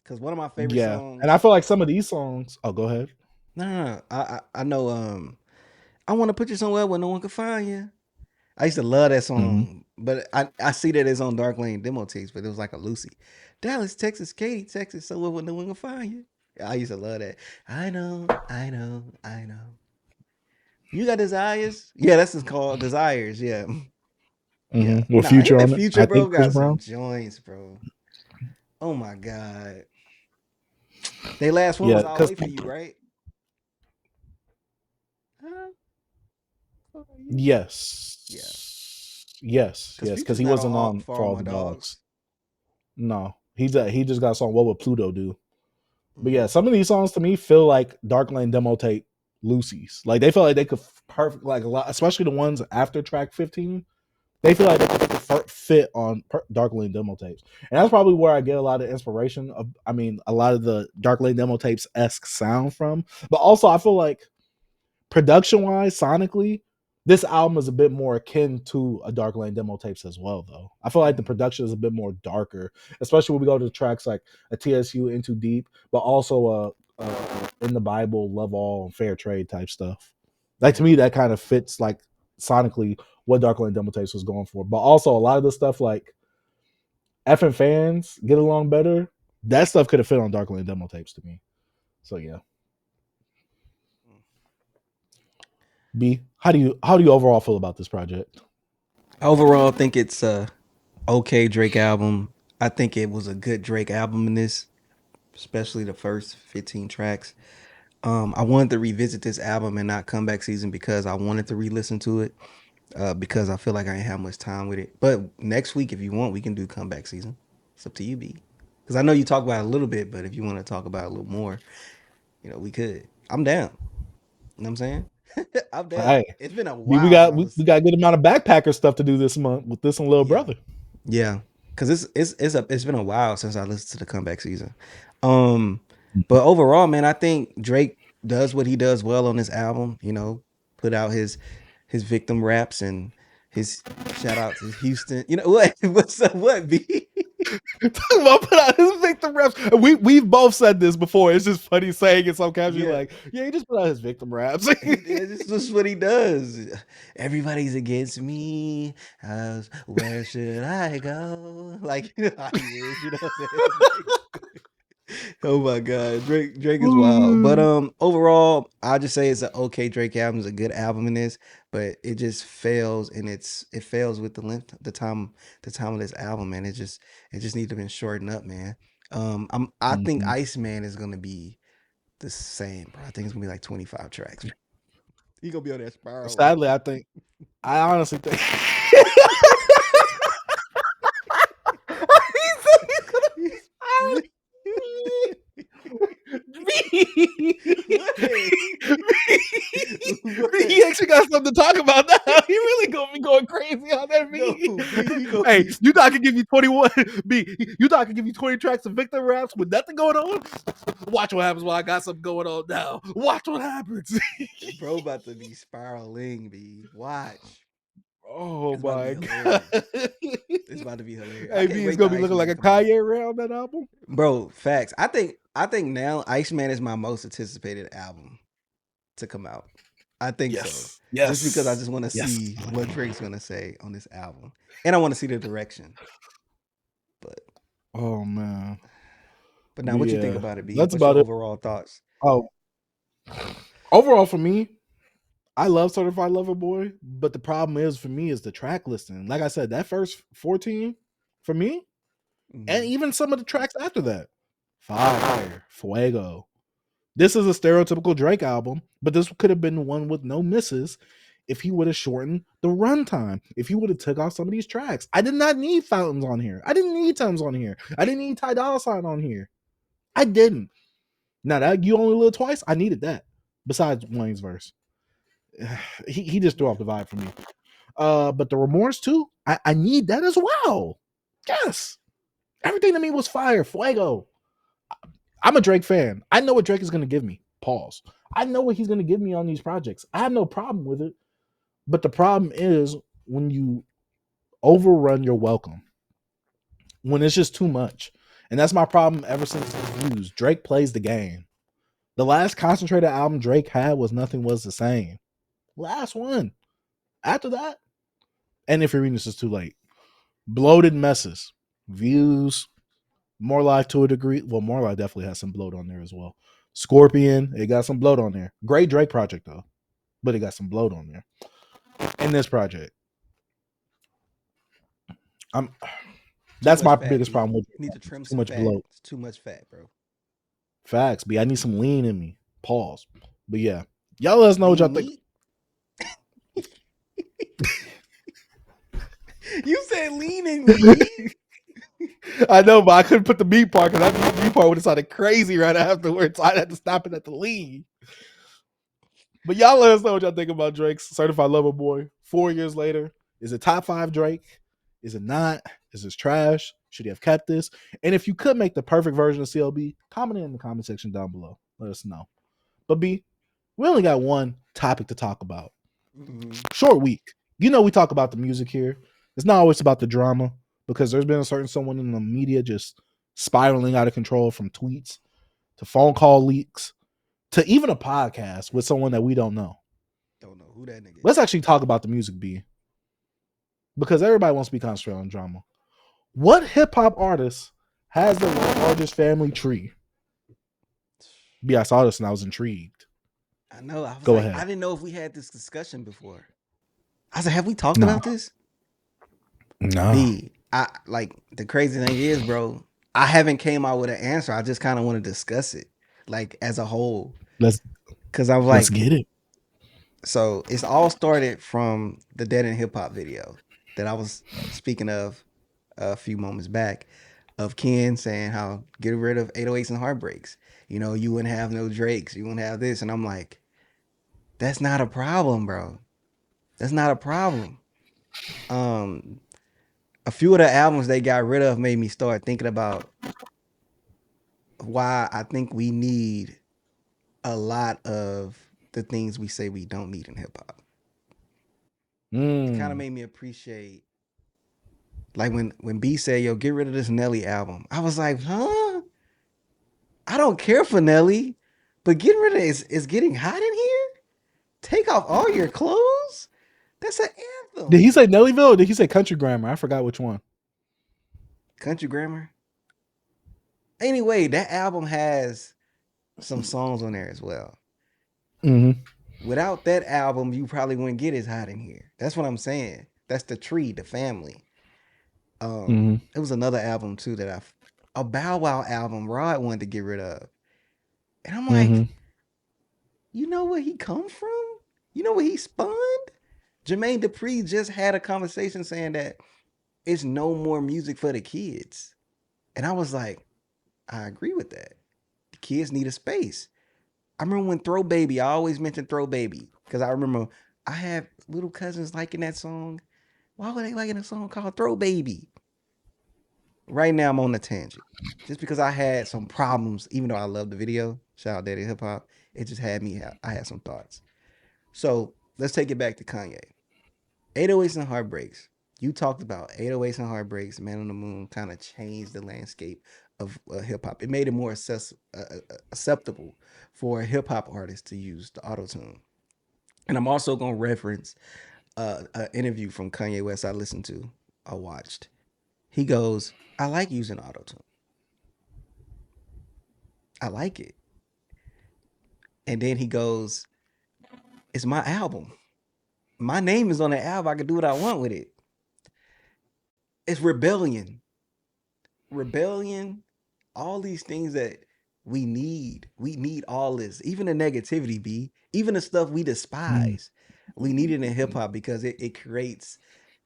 Because one of my favorite Yeah, and I songs. feel like some of these songs. Oh, go ahead. No. I know. I want to put you somewhere where no one can find you. I used to love that Mm-hmm. song, but I see that it's on Dark Lane demo tapes, but it was like a Lucy. Dallas, Texas, Katy, Texas, somewhere where no one can find you. I used to love that. I know, I know, I know. You got desires? Yeah, that's just called desires. Yeah. Yeah. Mm-hmm. With Nah, him Future and on it, Future, I bro, think Chris got some Brown. joints, bro. Oh my God. They last one Yeah, was I'll because wait for you, right? Huh? For you? Yeah. Because because Future's he not on wasn't on For For All All My the Dogs. Dogs. No, he just got a song. What would Pluto do? But yeah, Mm. some of these songs to me feel like Dark Lane demo tape Lucy's. Like they feel like they could perfect like a lot, especially the ones after track 15. They feel like they could fit on Dark Lane demo tapes, and that's probably where I get a lot of inspiration of. I mean, a lot of the Dark Lane demo tapes esque sound from. But also, I feel like production wise, sonically, this album is a bit more akin to a Dark Lane demo tapes as well, though. I feel like the production is a bit more darker, especially when we go to tracks like a TSU Into Deep, but also In the Bible, Love All, and Fair Trade type stuff. Like to me, that kind of fits like sonically what Dark Lane demo tapes was going for. But also a lot of the stuff like F and fans get along better. That stuff could have fit on Dark Lane demo tapes to me. So yeah. B, how do you overall feel about this project? Overall, I think it's a okay Drake album. I think it was a good Drake album in this, especially the first 15 tracks. I wanted to revisit this album and not comeback season because I wanted to re-listen to it. Because I feel like I ain't have much time with it. But next week, if you want, we can do comeback season. It's up to you, B. Because I know you talk about it a little bit, but if you want to talk about it a little more, we could. I'm down. You know what I'm saying? I'm down. Hey, It's been a we while since got I we was. got a good amount of backpacker stuff to do this month with this and little Yeah, brother. yeah. Because it's been a while since I listened to the comeback season. Um, but overall, man, I think Drake does what he does well on this album. Put out his victim raps and His shout out to Houston. You know what? What's up? What B? Talking about put out his victim raps. We've both said this before. It's just funny saying it so casually. Yeah. Like, yeah, he just put out his victim raps. This is what he does. Everybody's against me. Where should I go? Like how he is, you know what I'm saying? Like, oh my god, Drake is wild. But overall, I'll just say it's an okay Drake album. It's a good album in this, but it just fails, and it fails with the length, the time of this album, man. It just needs to been shortened up, man. I think Mhm. Iceman is gonna be the same, bro. I think it's gonna be like 25 tracks. He gonna be on that spiral. Sadly, I honestly think he said he's gonna be What? What? He actually got something to talk about now. He really gonna be going crazy on that. No, B, he gonna Hey, be. you thought I could give you 21 B? You thought I could give you 20 tracks of victim raps with nothing going on? Watch what happens while I got something going on now. Watch what happens. Bro about to be spiraling, B. Watch. Oh It's about to be my hilarious. god. It's about to be hilarious. I Hey, can't B is wait till gonna be looking like Iceman a come out. Kanye around that album. Bro, facts. I think now Iceman is my most anticipated album to come out. I think so. Yes. Just because I Yes. just want to Yes. see what Drake's gonna say on this album. And I want to see the direction. But Oh man. now what you think Yeah. about it, B? That's What's your about it. overall thoughts? Oh, overall for me, I love Certified Lover Boy, but the problem is for me is the track listing. Like I said, that first 14 for me, and Mhm. even some of the tracks after that. Fire, Fuego. This is a stereotypical Drake album, but this could have been one with no misses if he would have shortened the runtime. If he would have took off some of these tracks. I did not need Fountains on here. I didn't need Thames on here. I didn't need Ty Dolla $ign on here. I didn't. Now that You Only Live Twice, I needed that. Besides Wayne's verse. He just threw off the vibe for me. But the Remorse too, I need that as well. Yes. Everything to me was fire. Fuego. I'm a Drake fan. I know what Drake is gonna give me. Pause. I know what he's gonna give me on these projects. I have no problem with it. But the problem is when you overrun your welcome, when it's just too much. And that's my problem ever since Views. Drake plays the game. The last concentrated album Drake had was Nothing Was the Same. Last one. After that, and If You're Reading This Is Too Late. Bloated messes. Views. More Life to a degree. Well, More Life definitely has some bloat on there as well. Scorpion, it got some bloat on there. Great Drake project though, but it got some bloat on there. In this project, I'm. That's my Fat, biggest B. problem with You need to trim too some much fat. bloat. It's too much fat, bro. Facts, B. I need some lean in me. Pause. But yeah, y'all let us know what y'all Lean think. meat? You said lean in me, B. I know, but I couldn't put the meat part because that meat part would have sounded crazy right afterwards. I had to stop it at the lean. But y'all let us know what y'all think about Drake's Certified Lover Boy. 4 years later, is it top 5 Drake? Is it not? Is this trash? Should he have kept this? And if you could make the perfect version of CLB, comment it in the comment section down below. Let us know. But B, we only got one topic to talk about. Mm-hmm. Short week. You know we talk about the music here. It's not always about the drama because there's been a certain someone in the media just spiraling out of control, from tweets to phone call leaks to even a podcast with someone that we don't know. Don't know who that nigga Let's is. actually talk about the music, B, because everybody wants to be concentrated on drama. What hip hop artist has the largest family tree? B, I saw this and I was intrigued. I know. I was Go like, ahead. I didn't know if we had this discussion before. I said, have we talked No. about this? No. B, I like the crazy thing is, bro, I haven't came out with an answer. I just kind of want to discuss it, like as a whole. Let's Cause I'm let's like, get it. so it's all started from the Dead End Hip Hop video that I was speaking of a few moments back, of Ken saying how get rid of 808s and heartbreaks. You know, you wouldn't have no Drakes, you wouldn't have this. And I'm like, that's not a problem, bro. That's not a problem. Um, a few of the albums they got rid of made me start thinking about why I think we need a lot of the things we say we don't need in hip hop. It kind of made me appreciate, like when B said, "Yo, get rid of this Nelly album." I was like, "Huh? I don't care for Nelly, but getting rid of it is getting hot in here. Take off all your clothes. That's an Did he anthem." say Nellyville or did he say Country Grammar? I forgot which one. Country Grammar. Anyway, that album has some songs on there as well. Mm-hmm. Without that album, you probably wouldn't get as hot in here. That's what I'm saying. That's the tree, the family. Mm-hmm. It was another album too that a Bow Wow album Rod wanted to get rid of. And I'm Mm-hmm. like, you know where he come from? You know where he spawned? Jermaine Dupri just had a conversation saying that it's no more music for the kids. And I was like, I agree with that. The kids need a space. I remember when Throw Baby, I always mention Throw Baby because I remember I had little cousins liking that song. Why were they liking a song called Throw Baby? Right now, I'm on a tangent. Just because I had some problems, even though I love the video, shout out Daddy Hip Hop, it just had me, I had some thoughts. So let's take it back to Kanye. 808s and Heartbreaks. You talked about 808s and Heartbreaks, Man on the Moon kind of changed the landscape of hip hop. It made it more acceptable for a hip hop artist to use the auto tune. And I'm also going to reference an interview from Kanye West I listened to, I watched. He goes, I like using auto tune. I like it. And then he goes, it's my album. My name is on the album. I can do what I want with it. It's rebellion. Rebellion, all these things that we need. We need all this, even the negativity, B, even the stuff we despise. We need it in hip hop because it creates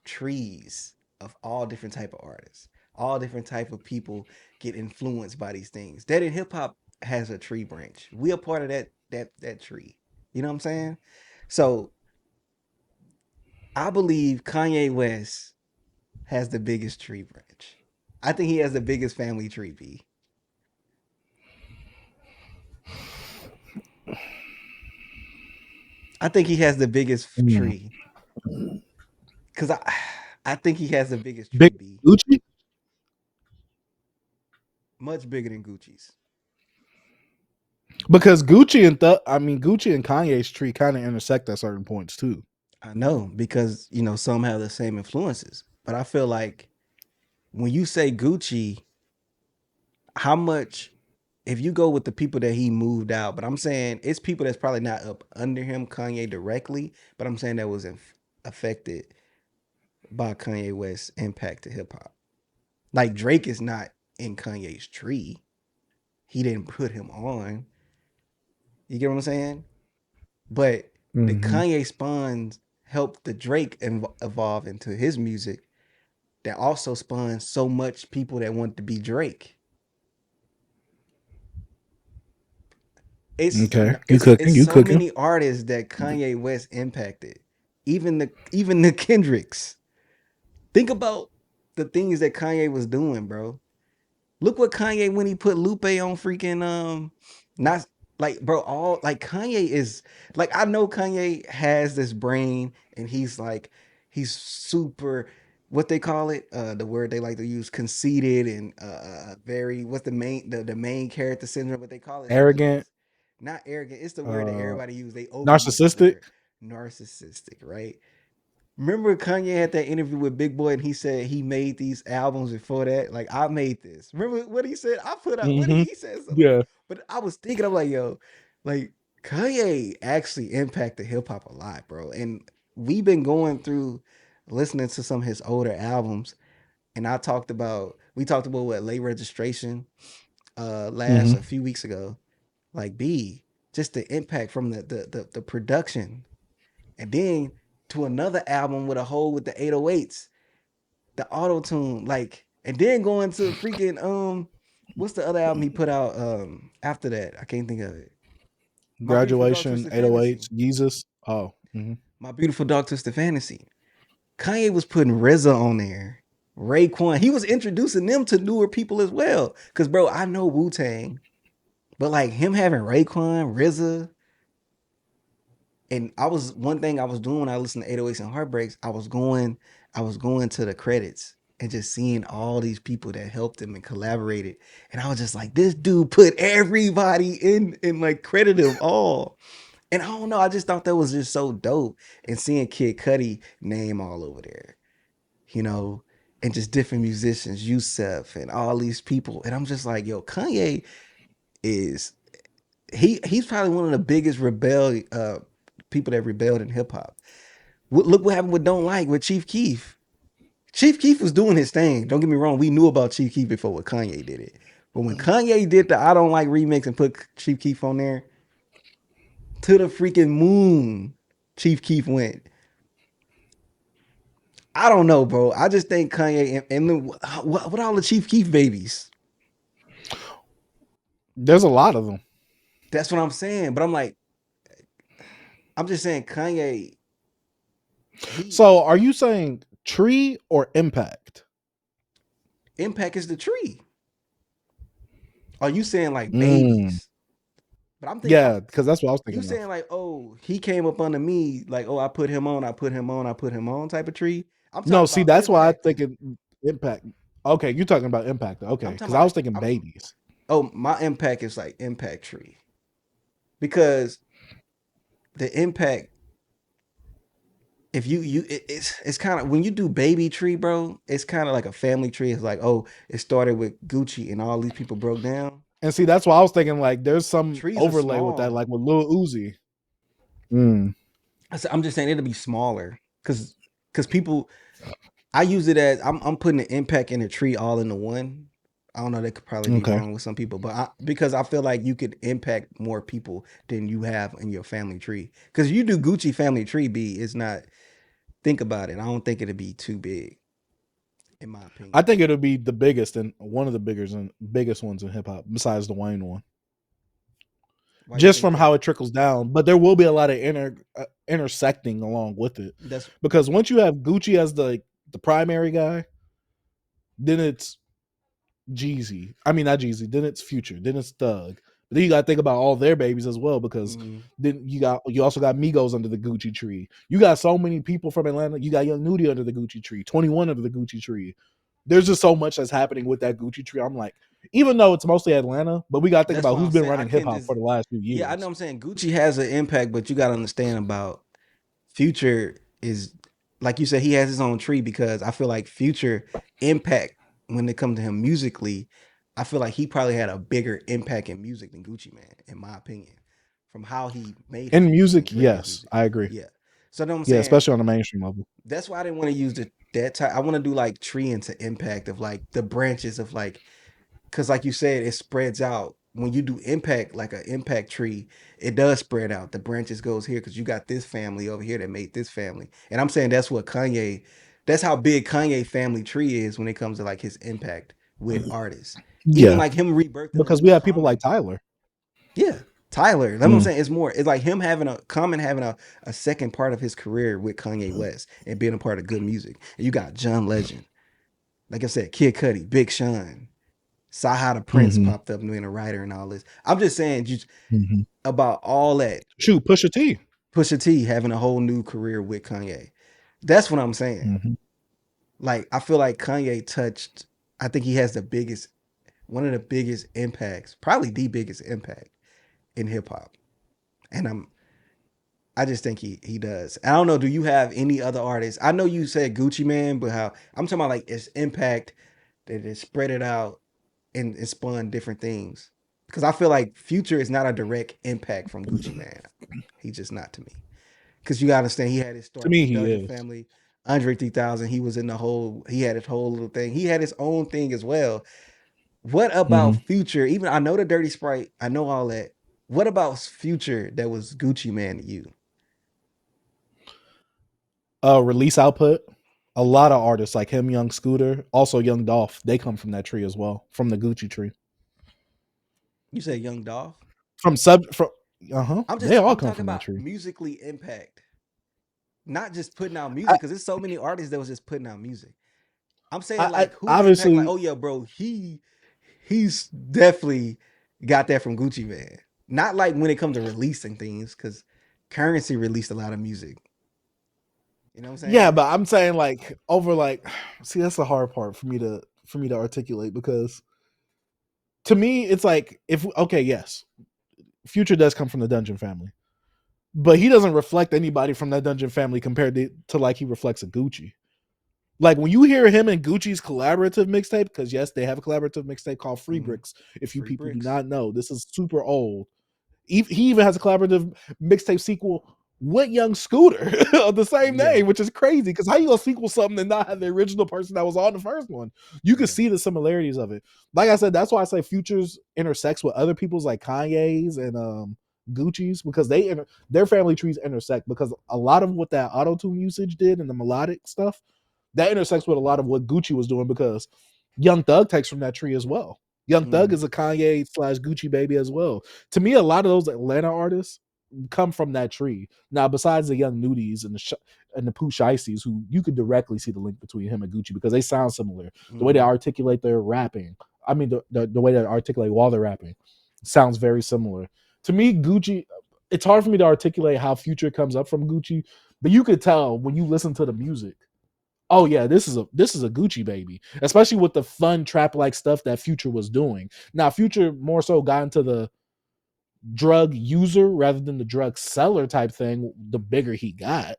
trees of all different type of artists. All different type of people get influenced by these things. That in hip hop has a tree branch. We are part of that tree. You know what I'm saying? So I believe Kanye West has the biggest tree branch. I think he has the biggest family tree, B. I think he has the biggest Mm. tree because I think he has the biggest tree, Big B. Gucci? Much bigger than Gucci's. Because Gucci and Kanye's tree kind of intersect at certain points too. I know because some have the same influences, but I feel like when you say Gucci, how much if you go with the people that he moved out, but I'm saying it's people that's probably not up under him, Kanye directly, but I'm saying that was affected by Kanye West's impact to hip hop. Like Drake is not in Kanye's tree. He didn't put him on. You get what I'm saying? But the Mm-hmm. Kanye spawns helped the Drake evolve into his music that also spawns so much people that want to be Drake. It's Okay, it's you so cooking? many artists that Kanye West impacted. Even the Kendricks. Think about the things that Kanye was doing, bro. Look what Kanye when he put Lupe on freaking not like bro all like Kanye is like I know Kanye has this brain and he's super what they call it the word they like to use conceited and very what's the main character syndrome what they call it something Arrogant, else not arrogant it's the word that uh, everybody use they overuse the narcissistic. word narcissistic right. Remember Kanye had that interview with Big Boy and he said he made these albums before that? Like, I made this. Remember what he said? I put out what Mm-hmm. he said something. Yeah. But I was thinking, I'm like, yo, like Kanye actually impacted hip hop a lot, bro. And we've been going through listening to some of his older albums. And we talked about what late registration last Mm-hmm. a few weeks ago. Like B, just the impact from the production and then to another album with a whole with the 808s, the auto tune, like, and then going to freaking what's the other album he put out after that? I can't think of it. My Beautiful Dark Graduation, Twisted Fantasy. 808s, Jesus. Oh. Mm-hmm. My Beautiful Dark Twisted Fantasy. Kanye was putting RZA on there. Raekwon. He was introducing them to newer people as well. Cause bro, I know Wu Tang, but like him having Raekwon, RZA, And one thing I was doing when I listened to 808s and Heartbreaks, I was going to the credits and just seeing all these people that helped him and collaborated. And I was just like, this dude put everybody in and like credit them all. And I don't know, I just thought that was just so dope. And seeing Kid Cudi name all over there, you know, and just different musicians, Yusef and all these people. And I'm just like, yo, Kanye is he's probably one of the biggest people that rebelled in hip hop. Look what happened with Don't Like with Chief Keef. Chief Keef was doing his thing. Don't get me wrong. We knew about Chief Keef before when Kanye did it. But when Kanye did the I Don't Like remix and put Chief Keef on there, to the freaking moon, Chief Keef went. I don't know, bro. I just think Kanye and what all the Chief Keef babies. There's a lot of them. That's what I'm saying. But I'm like, I'm just saying Kanye. So are you saying tree or impact? Impact is the tree. Are you saying like babies? But I'm thinking, Yeah, because that's what I was you thinking saying of. like, oh, he came up under me, like, oh, I put him on, I put him on, I put him on type of tree. I'm No, talking see, about that's why I impact. think it impact. Okay, you're talking about impact. Okay, I'm talking because I about. was thinking babies. Oh, my impact is like impact tree because the impact. If it's kind of when you do baby tree, bro. It's kind of like a family tree. It's like, oh, it started with Gucci and all these people broke down. And see, that's why I was thinking like there's some Trees are overlay with that, small. like with Lil Uzi. Mm. I'm just saying it'll be smaller because people. I use it as I'm putting the impact and the tree all into one. I don't know. That could probably be Okay. wrong with some people, but because I feel like you could impact more people than you have in your family tree. Because you do Gucci family tree, B, it's not. Think about it. I don't think it'd be too big, in my I opinion. think it'll be the biggest and one of the biggest ones in hip hop, besides the Wayne one. Why you Just think from how that? it trickles down, but there will be a lot of intersecting along with it, That's because once you have Gucci as the primary guy, then it's Jeezy. I mean, not Jeezy. Then it's Future. Then it's Thug. But then you got to think about all their babies as well, because mm, then you also got Migos under the Gucci tree. You got so many people from Atlanta. You got Young Nudie under the Gucci tree. 21 under the Gucci tree. There's just so much that's happening with that Gucci tree. I'm like, even though it's mostly Atlanta, but we got to think that's about what who's I'm been saying. I running hip can't hop just for the last few yeah. I know. years. I'm saying Gucci has an impact, but you got to understand about Future is like you said, he has his own tree because I feel like Future impact when it comes to him musically, I feel like he probably had a bigger impact in music than Gucci Man, in my opinion, from how he made his In music music, and created his yes, music. I agree. Yeah. So know what I'm Yeah, saying? especially on the mainstream level. That's why I didn't want to use that type. I want to do like tree into impact of like the branches of like because like you said, it spreads out. When you do impact, like an impact tree, it does spread out. The branches goes here because you got this family over here that made this family. And I'm saying that's what Kanye, that's how big Kanye family tree is when it comes to like his impact with artists. Even Yeah, like him rebirthing because him we with have people like Common. Tyler. Yeah. Tyler. That's what I'm Mm. saying. It's more, it's like him having a Common having a second part of his career with Kanye West and being a part of good music. And you got John Legend. Like I said, Kid Cudi, Big Sean. Saw how the Prince Hmm. popped up being a writer and all this. I'm just saying just Hmm. about all that. Shoot, Pusha T. Pusha T having a whole new career with Kanye. That's what I'm saying. Hmm. Like I feel like Kanye touched. I think he has the biggest, one of the biggest impacts, probably the biggest impact in hip hop. And I just think he does. I don't know. Do you have any other artists? I know you said Gucci Man, but how I'm talking about like its impact that it spread it out and it spun different things. Because I feel like Future is not a direct impact from Gucci Man. He's just not to me. Because you gotta understand, he had his To start me, with he Doja is. Family, Andre 3000. He was in the whole. He had his whole little thing. He had his own thing as well. What about Hmm. Future? Even I know the Dirty Sprite. I know all that. What about Future that was Gucci Man to you? Release output. A lot of artists like him, Young Scooter, also Young Dolph, they come from that tree as well, from the Gucci tree. You say Young Dolph. From they all I'm come talking from that about tree. musically impact, not just putting out I, music. Because there's so many artists that was just putting out music. I'm saying I like who impact like obviously oh yeah bro he's definitely got that from Gucci Man. Not like when it comes to releasing things because Currency released a lot of music. You know what I'm Yeah, saying? but I'm saying like over like, see, that's the hard part for me to articulate because to me it's like if okay, yes, Future does come from the Dungeon family, but he doesn't reflect anybody from that Dungeon family compared to like he reflects a Gucci. Like when you hear him and Gucci's collaborative mixtape, because yes, they have a collaborative mixtape called Free Mm-hmm. Bricks. If you Free people do bricks. not know, this is super old. He even has a collaborative mixtape sequel with Young Scooter of the same Yeah. name, which is crazy. Because how you gonna sequel something and not have the original person that was on the first one? You can Yeah. see the similarities of it. Like I said, that's why I say Futures intersects with other people's like Kanye's and Gucci's because their family trees intersect because a lot of what that auto tune usage did and the melodic stuff that intersects with a lot of what Gucci was doing because Young Thug takes from that tree as well. Young Thug Mm-hmm. is a Kanye slash Gucci baby as well. To me, a lot of those Atlanta artists come from that tree. Now, besides the Young Nudies and the Pooh Shiesties, who you could directly see the link between him and Gucci because they sound similar. The way they Mm-hmm. articulate their rapping, I mean, the way they articulate while they're rapping, sounds very similar. To me, Gucci. It's hard for me to articulate how Future comes up from Gucci, but you could tell when you listen to the music. Oh yeah, this is a Gucci baby, especially with the fun trap like stuff that Future was doing. Now Future more so got into the drug user rather than the drug seller type thing. The bigger he got,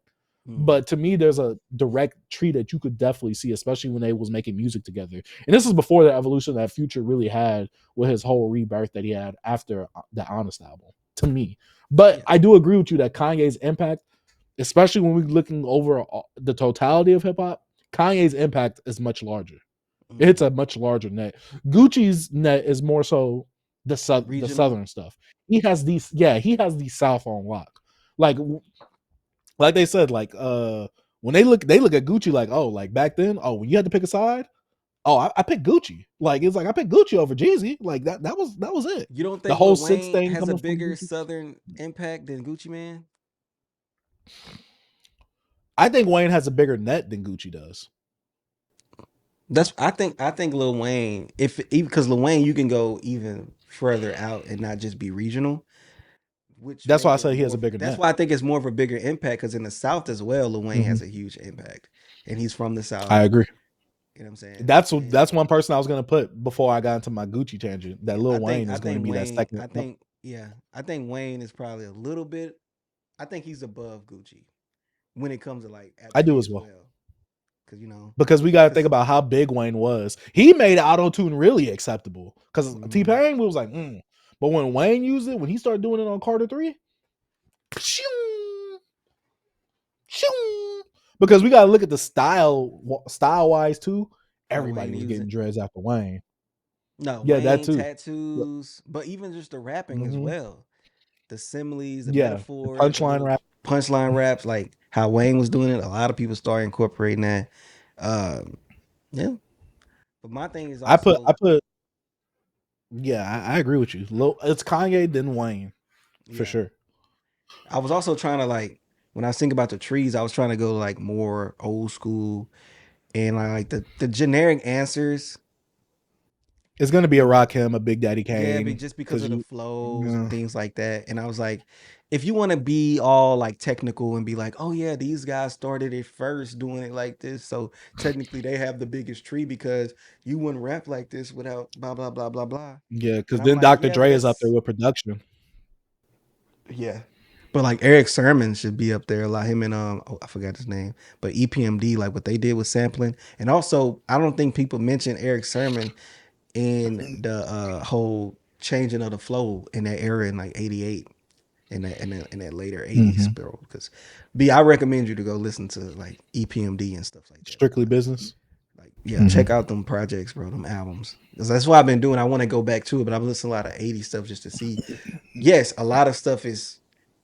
Mm-hmm. but to me, there's a direct tree that you could definitely see, especially when they was making music together. And this is before the evolution that Future really had with his whole rebirth that he had after the Honest album. To me, but Yeah. I do agree with you that Kanye's impact, especially when we're looking over the totality of hip hop, Kanye's impact is much larger. Mm-hmm. It's a much larger net. Gucci's net is more so the Regional. southern stuff. He has these South on lock. Like like they said, like when they look at Gucci like, oh, like back then, oh, when you had to pick a side, oh, I picked Gucci. Like it's like I picked Gucci over Jeezy. Like that was it. You don't The think whole Lil six Wayne thing has a coming from bigger Gucci. Southern impact than Gucci Man? I think Wayne has a bigger net than Gucci does. That's I think Lil Wayne, if even because Lil Wayne you can go even further out and not just be regional, which That's why I make it say he has more. a bigger That's net. why I think it's more of a bigger impact because in the South as well, Lil Wayne Mhm. has a huge impact, and he's from the I South. agree. You know what I'm saying? And That's one person I was gonna put before I got into my Gucci tangent. That yeah, Lil Wayne I is going to think be that Wayne, second. Nope, I think Wayne is probably a little bit. I think he's above Gucci when it comes to like I do actually as as well well, because because we got to think because about how big Wayne was. He made auto tune really acceptable because T mm, Pain was like, but when Wayne used it, when he started doing it on Carter 3, because we got to look at the style wise too. how Everybody Wayne was used getting it. dreads after Wayne. No, Yeah, that Wayne too. tattoos, but even just the rapping as Mm-hmm. well. The similes, the Yeah, the metaphors, the punchline little rap. punchline raps, like how Wayne was doing it. A lot of people started incorporating that. Um, yeah. But my thing is I also, put. Yeah, I agree with you. It's Kanye then Wayne for yeah. sure. I was also trying to like when I was thinking about the trees, I was trying to go like more old school and I like the generic answers, It's gonna be a you know, Rakim, a Big Daddy yeah, but Kane, just because because of the you, flows and yeah, things like that. And I was like, if you want to be all like technical and be like, oh yeah, these guys started it first doing it like this. So technically they have the biggest tree because you wouldn't rap like this without blah blah blah blah blah. yeah, And because I'm then like, Dr. yeah, but Dre is up there that's with production. yeah. But like Eric Sermon should be up there. Like him and oh, I forgot his name. But EPMD, like what they did with sampling. And also I don't think people mention Eric Sermon in the whole changing of the flow in that era in like 88 in that later 80s Hmm. bro. Because B, I recommend you to go listen to like EPMD and stuff like that, bro. Strictly business. Like yeah, Hmm. check out them projects, bro, them albums. Because that's what I've been doing. I want to go back to it, but I've listened to a lot of 80s stuff just to see. Yes, a lot of stuff is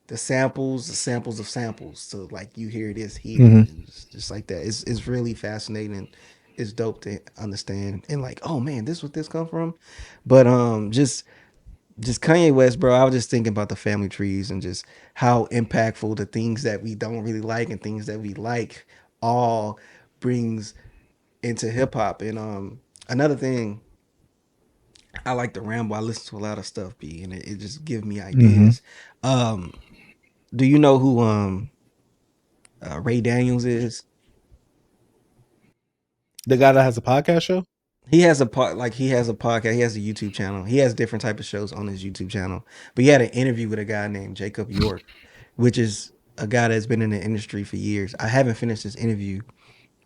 the samples of samples. So like you hear this here, Hmm. and it's just like that. It's really fascinating. It's dope to understand and like, oh man, this what this come from. But just Kanye West, bro. I was just thinking about the family trees and just how impactful the things that we don't really like and things that we like all brings into hip hop. And another thing, I like to ramble. I listen to a lot of stuff, B, and it just gives me Hmm. ideas. Um, Do you know who Ray Daniels is? The guy that has a podcast show. He has a he has a podcast. He has a YouTube channel. He has different type of shows on his YouTube channel. But he had an interview with a guy named Jacob York, which is a guy that's been in the industry for years. I haven't finished this interview,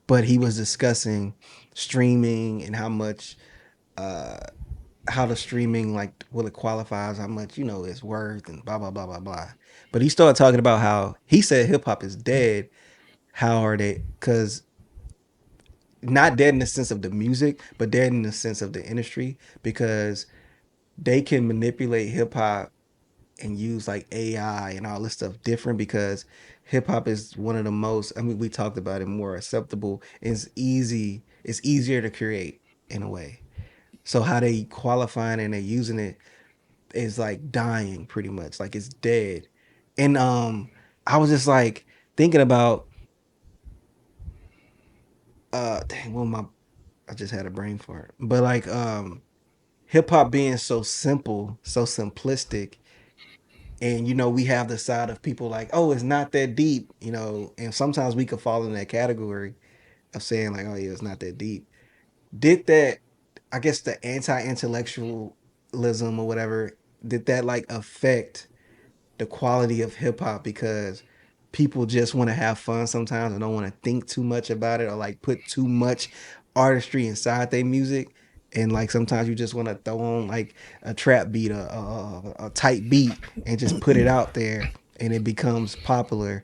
but he was discussing streaming and how much uh how the streaming like will it qualifies how much it's worth and blah blah blah blah blah. But he started talking about how he said hip hop is dead. How are they? Because not dead in the sense of the music, but dead in the sense of the industry because they can manipulate hip hop and use like AI and all this stuff different because hip hop is one of the most, I mean, we talked about it, more acceptable. It's easier to create in a way. So how they qualifying and they using it is like dying pretty much. Like it's dead. And I was just like thinking about dang, well my I just had a brain fart. But like hip hop being so simple, so simplistic, and we have the side of people like, oh, it's not that deep, and sometimes we could fall in that category of saying like, oh yeah, it's not that deep. Did that, I guess, the anti-intellectualism or whatever, did that like affect the quality of hip hop because people just want to have fun sometimes and don't want to think too much about it or like put too much artistry inside their music, and like sometimes you just want to throw on like a trap beat, a tight beat, and just put it out there and it becomes popular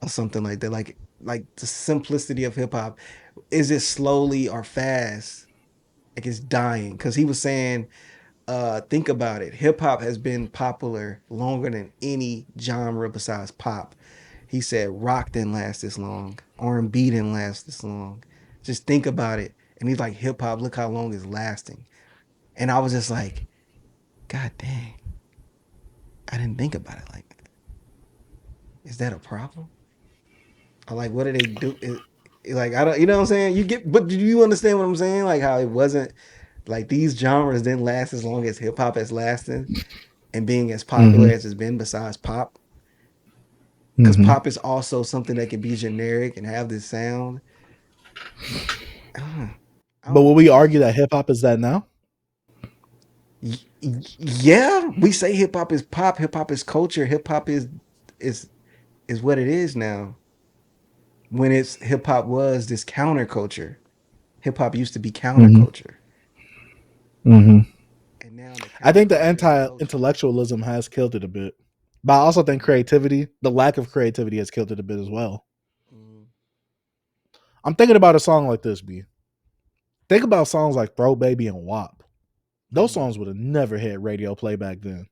or something like that. Like the simplicity of hip hop, is it slowly or fast? Like it's dying because he was saying, think about it. Hip hop has been popular longer than any genre besides pop. He said rock didn't last this long. R&B didn't last this long. Just think about it. And he's like, hip hop, look how long it's lasting. And I was just like, God dang, I didn't think about it. Like, is that a problem? Or like, what do they do? Like, I don't, you know what I'm saying? You get, but do you understand what I'm saying? Like, how it wasn't like these genres didn't last as long as hip hop has lasted and being as popular Mm-hmm. as it's been besides pop, because Mm-hmm. pop is also something that can be generic and have this sound. I But don't will know. we argue that hip hop is that now? Yeah, we say hip hop is pop. Hip hop is culture. Hip hop is is what it is now. When it's hip hop was this counterculture. Hip hop used to be Mm-hmm. counterculture, Mm-hmm. and now the I think the counterculture is the culture. anti-intellectualism has killed it a bit, but I also think creativity, the lack of creativity, has killed it a bit as well. Mm-hmm. I'm thinking about a song like this, B. Think about songs like Throw Baby and WAP. Those Mm-hmm. songs would have never hit radio play back then.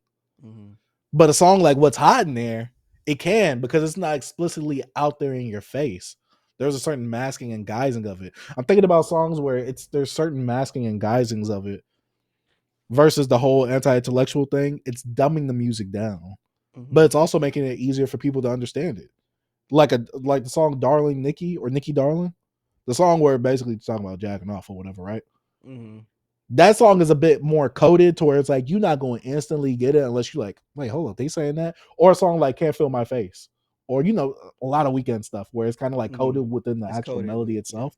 Mm-hmm. But a song like What's Hot in There, it can because it's not explicitly out there in your face. There's a certain masking and guising of it. I'm thinking about songs where there's certain masking and guisings of it versus the whole anti-intellectual thing. It's dumbing the music down, but Mm-hmm. it's also making it easier for people to understand it. Like the song "Darling Nikki" or "Nikki Darling," the song where basically it's talking about jacking off or whatever, right? Mm-hmm. That song is a bit more coded to where it's like you're not going to instantly get it unless you like, wait, hold on, they saying that? Or a song like Can't Feel My Face. Or a lot of weekend stuff where it's kind of like Mm-hmm. coded within the It's actual coded. melody Yeah. itself.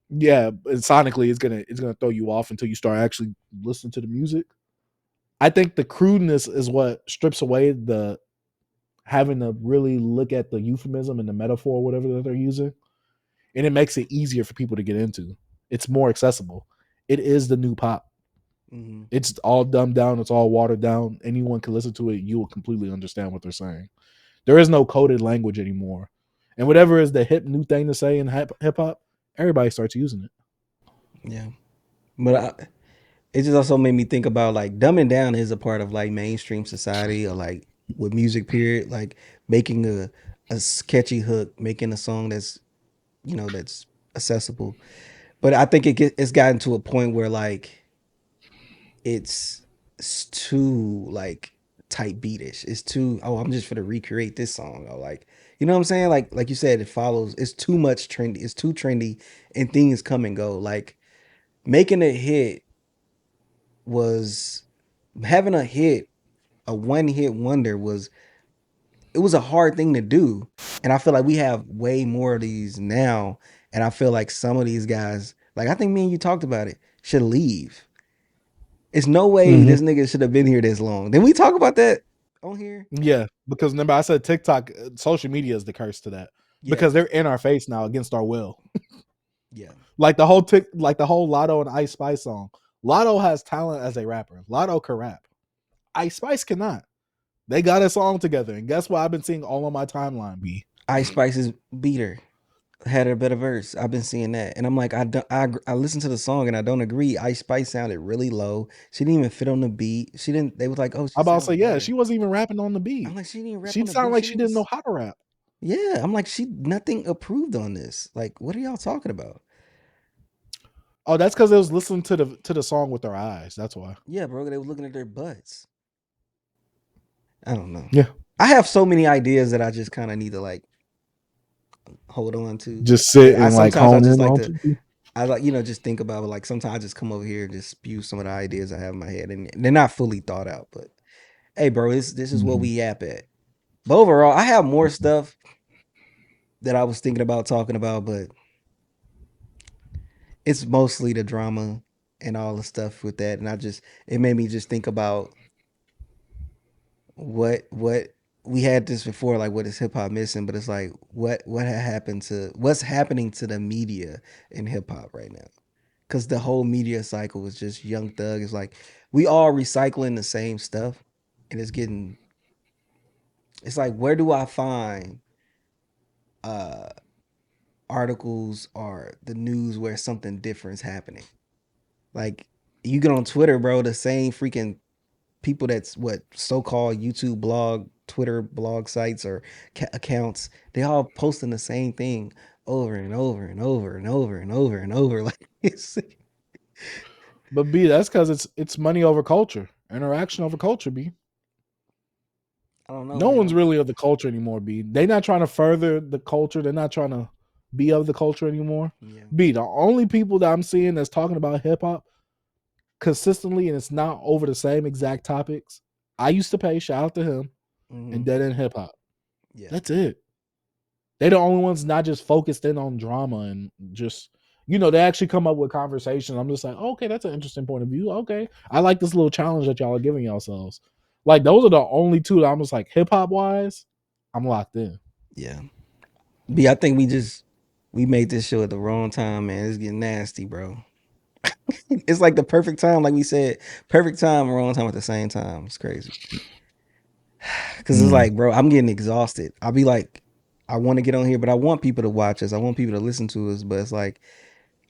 Yeah, and sonically it's gonna throw you off until you start actually listening to the music. I think the crudeness is what strips away the having to really look at the euphemism and the metaphor, whatever that they're using, and it makes it easier for people to get into. It's more accessible. It is the new pop. Mm-hmm. It's all dumbed down. It's all watered down. Anyone can listen to it. You will completely understand what they're saying. There is no coded language anymore. And whatever is the hip new thing to say in hip hop, everybody starts using it. Yeah. But it just also made me think about like dumbing down is a part of like mainstream society or like with music period, like making a sketchy hook, making a song that's that's accessible. But I think it's gotten to a point where like it's it's too like tight beatish. It's too, oh, I'm just gonna recreate this song, or like, you know what I'm saying? Like you said, it follows. It's too much trendy. It's too trendy, and things come and go. Like making a hit was having a hit, a one hit wonder was it was a hard thing to do. And I feel like we have way more of these now. And I feel like some of these guys, like I think me and you talked about it, should leave. It's no way this nigga should have been here this long. Did we talk about that on here? Yeah, because remember I said TikTok, social media is the curse to that. Yeah. Because they're in our face now against our will. Yeah. Like the whole Lotto and Ice Spice song. Lotto has talent as a rapper. Lotto can rap. Ice Spice cannot. They got a song together, and guess what? I've been seeing all on my timeline. B. Ice Spice's beater had a better verse. I've been seeing that, and I'm like, I listened to the song and I don't agree. Ice Spice sounded really low. She didn't even fit on the beat. She didn't. They was like, oh, she I'm about to sounds say, yeah, better. she wasn't even rapping on the beat. I'm like, she didn't even rap She on the sounded beat. like she didn't know how to rap. Yeah, I'm like, she nothing approved on this. Like, what are y'all talking about? Oh, that's because it was listening to the song with their eyes. That's why. Yeah, bro, they were looking at their butts. I don't know. Yeah. I have so many ideas that I just kind of need to like hold on to. Just sit I and like sometimes I hone just in like on to to. I like, just think about it. Like sometimes I just come over here and just spew some of the ideas I have in my head, and they're not fully thought out. But hey, bro, this is what we yap at. But overall, I have more stuff that I was thinking about talking about, but it's mostly the drama and all the stuff with that. And it made me just think about what we had this before, like what is hip hop missing? But it's like what had happened to what's happening to the media in hip hop right now? Because the whole media cycle was just Young Thug. It's like we all recycling the same stuff, and it's like, where do I find uh articles or the news where something different is happening? Like you get on Twitter, bro, the same freaking people that's what so-called YouTube blog, Twitter blog sites or accounts, they all posting the same thing over and over and over and over and over and over. Like it's, But B, that's because it's money over culture, interaction over culture. B. I don't know, No man. one's really of the culture anymore. B. They're not trying to further the culture. They're not trying to be of the culture anymore. Yeah. B. The only people that I'm seeing that's talking about hip hop consistently, and it's not over the same exact topics. I used to pay. Shout out to him and Dead End Hip Hop. Yeah. That's it. They're the only ones not just focused in on drama and just, they actually come up with conversations. I'm just like, okay, that's an interesting point of view. Okay. I like this little challenge that y'all are giving yourselves. Like, those are the only two that I'm just like, hip hop wise, I'm locked in. Yeah. B, I think we made this show at the wrong time, man. It's getting nasty, bro. It's like the perfect time, like we said, perfect time, wrong time at the same time. It's crazy. Cause it's like, bro, I'm getting exhausted. I'll be like, I want to get on here, but I want people to watch us. I want people to listen to us. But it's like,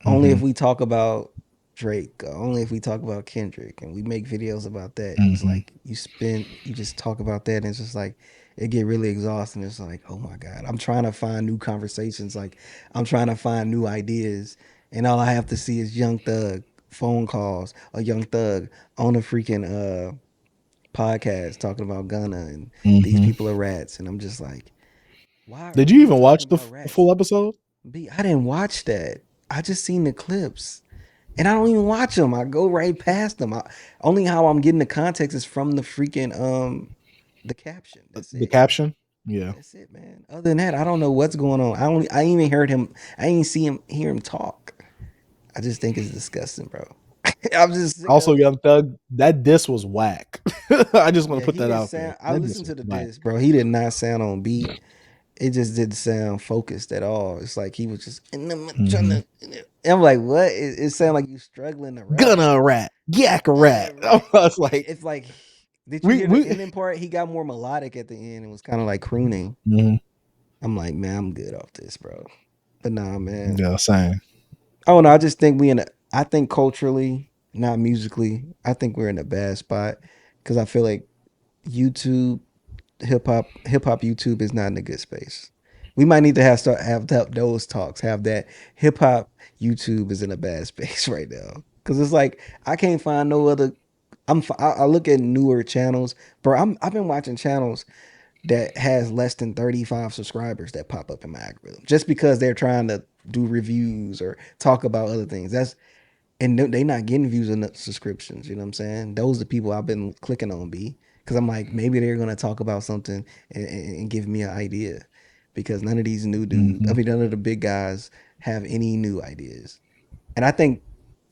only if we talk about Drake, only if we talk about Kendrick, and we make videos about that. And it's like you just talk about that, and it's just like it get really exhausting. It's like, oh my god, I'm trying to find new conversations. Like I'm trying to find new ideas, and all I have to see is Young Thug phone calls, or Young Thug on a freaking podcast talking about Gunna and these people are rats, and I'm just like, why are Did you we even watch talking the about rats? full episode? B, I didn't watch that. I just seen the clips. And I don't even watch them. I go right past them. Only how I'm getting the context is from the freaking the caption. That's The it. caption? Yeah. That's it, man. Other than that, I don't know what's going on. I ain't even heard him. I ain't hear him talk. I just think it's disgusting, bro. I'm just sick Also, of it. Young Thug, that diss was whack. I just want Yeah, to put he that didn't out there. sound. I That diss listened was to the whack. disc, bro. He did not sound on beat. It just didn't sound focused at all. It's like he was just trying to. I'm like, what? It sounded like you struggling to rap. Gonna rat, yak a rat. Gonna I rap. was like, It's like, did you we hear the we. ending part? He got more melodic at the end. It was kind of like crooning. I'm like, man, I'm good off this, bro. But nah, man. Yeah, same. Oh no, I just think I think culturally, not musically, I think we're in a bad spot because I feel like YouTube, hip hop YouTube is not in a good space. We might need to have those talks. Have that hip hop YouTube is in a bad space right now because it's like I can't find no other. I look at newer channels, bro. I've been watching channels that has less than 35 subscribers that pop up in my algorithm just because they're trying to do reviews or talk about other things. They not getting views and subscriptions. You know what I'm saying? Those are the people I've been clicking on. B, because I'm like, maybe they're gonna talk about something and give me an idea, because none of these new dudes, I Hmm. mean, none of the big guys have any new ideas, and I think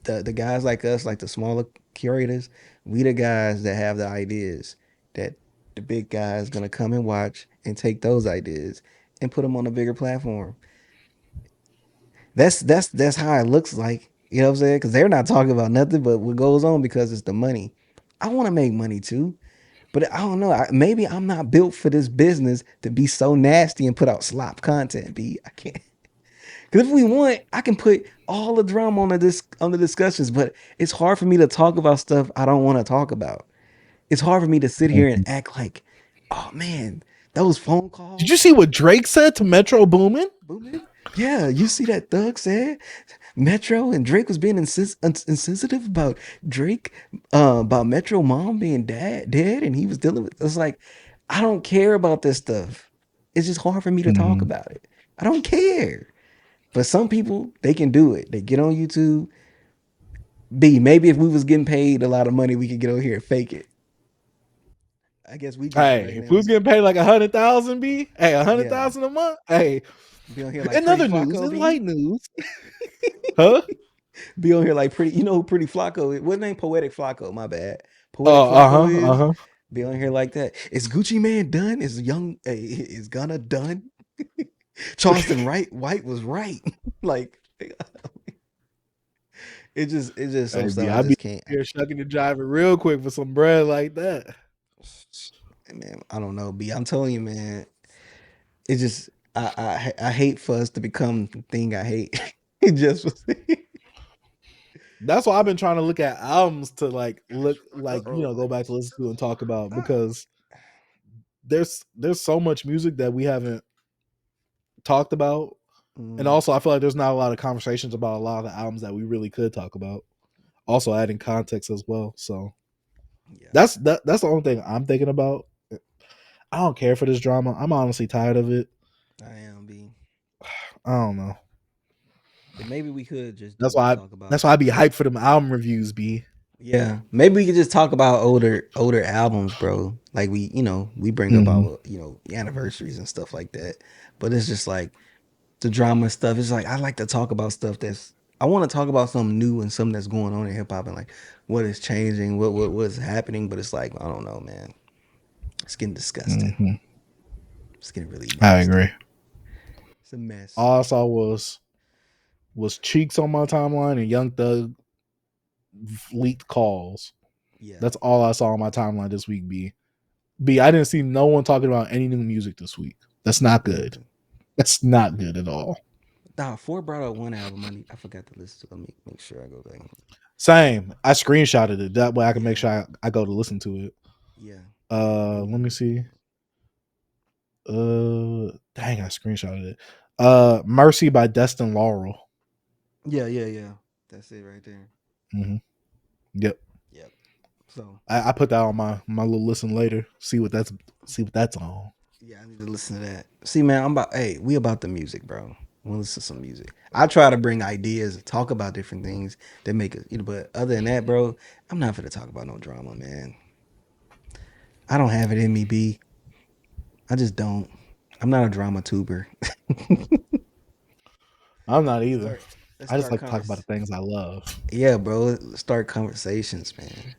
the guys like us, like the smaller curators, we the guys that have the ideas that the big guys gonna come and watch and take those ideas and put them on a bigger platform. That's how it looks like. You know what I'm saying? Because they're not talking about nothing but what goes on because it's the money. I want to make money too, but I don't know. Maybe I'm not built for this business to be so nasty and put out slop content. B, I can't. Because if we want, I can put all the drama on the discussions, but it's hard for me to talk about stuff I don't want to talk about. It's hard for me to sit here and Hmm. act like, oh man, those phone Did you calls. see what Drake said to Metro Boomin? Booming. Yeah, you see that Thug said Metro and Drake was being insensitive about Drake, about Metro mom being dead, and he was dealing with. It's like, I don't care about this stuff. It's just hard for me to talk Hmm. about it. I don't care. But some people, they can do it. They get on YouTube. B, maybe if we was getting paid a lot of money, we could get over here and fake it. I guess we getting it Hey, right if we now. was getting paid like 100,000, hey, a hundred Yeah, thousand a month. Hey, be on here like in Pretty other news, Flacco. in B, light news, huh? be on here like Pretty. You know who Pretty Flacco is? What name? Poetic Flacco. My bad. Poetic Uh Flacco huh, uh is. huh. Be on here like that. Is Gucci Man done? Is young? Is Gunna done? Charleston White was right. Like it just some Hey, B, stuff I I be just can't. here shucking and jiving real quick for some bread like that. Man, I don't know. B, I'm telling you, man. It just I hate for us to become the thing I hate. It just was. That's why I've been trying to look at albums to Uh-oh. go back to listen to and talk about, because there's so much music that we haven't talked about. And Mm, also I feel like there's not a lot of conversations about a lot of the albums that we really could talk about. Also adding context as well. So yeah, that's the only thing I'm thinking about. I don't care for this drama. I'm honestly tired of it. I am B. I don't know. And maybe we could just That's do why is I, talk about. that's why I be hyped for them album reviews, B. Yeah, maybe we could just talk about older albums, bro. Like we bring up Mm-hmm. our anniversaries and stuff like that. But it's just like the drama stuff. It's like I like to talk about stuff that's. I want to talk about something new and something that's going on in hip hop and like what is changing, what's happening. But it's like I don't know, man. It's getting disgusting. Mm-hmm. It's getting really I agree. nasty. It's a mess. All I saw was Cheeks on my timeline and Young Thug leaked calls. Yeah. That's all I saw on my timeline this week, B. B, I didn't see no one talking about any new music this week. That's not Me good. neither. That's not good at all. Nah, Four brought out one album. I forgot to listen to. Let me make sure I go back. Same. I screenshotted it. That way I can make Yeah. sure I go to listen to it. Yeah. I Let me need. see. Dang, I screenshotted it. Mercy by Destin Laurel. Yeah, yeah, yeah. That's it right there. Mm-hmm. Yep. Yep. So I put that on my little listen later. See what that's on. yeah, I need to listen to that. See, man, we about the music, bro. We'll listen to some music. I try to bring ideas and talk about different things that make it, but other than that, bro, I'm not gonna talk about no drama, man. I don't have it in me, B. I just don't. I'm not a drama tuber. I'm not let's either. start. Let's I just start like to talk about convers. the things I love. Yeah, bro. Let's start conversations, man.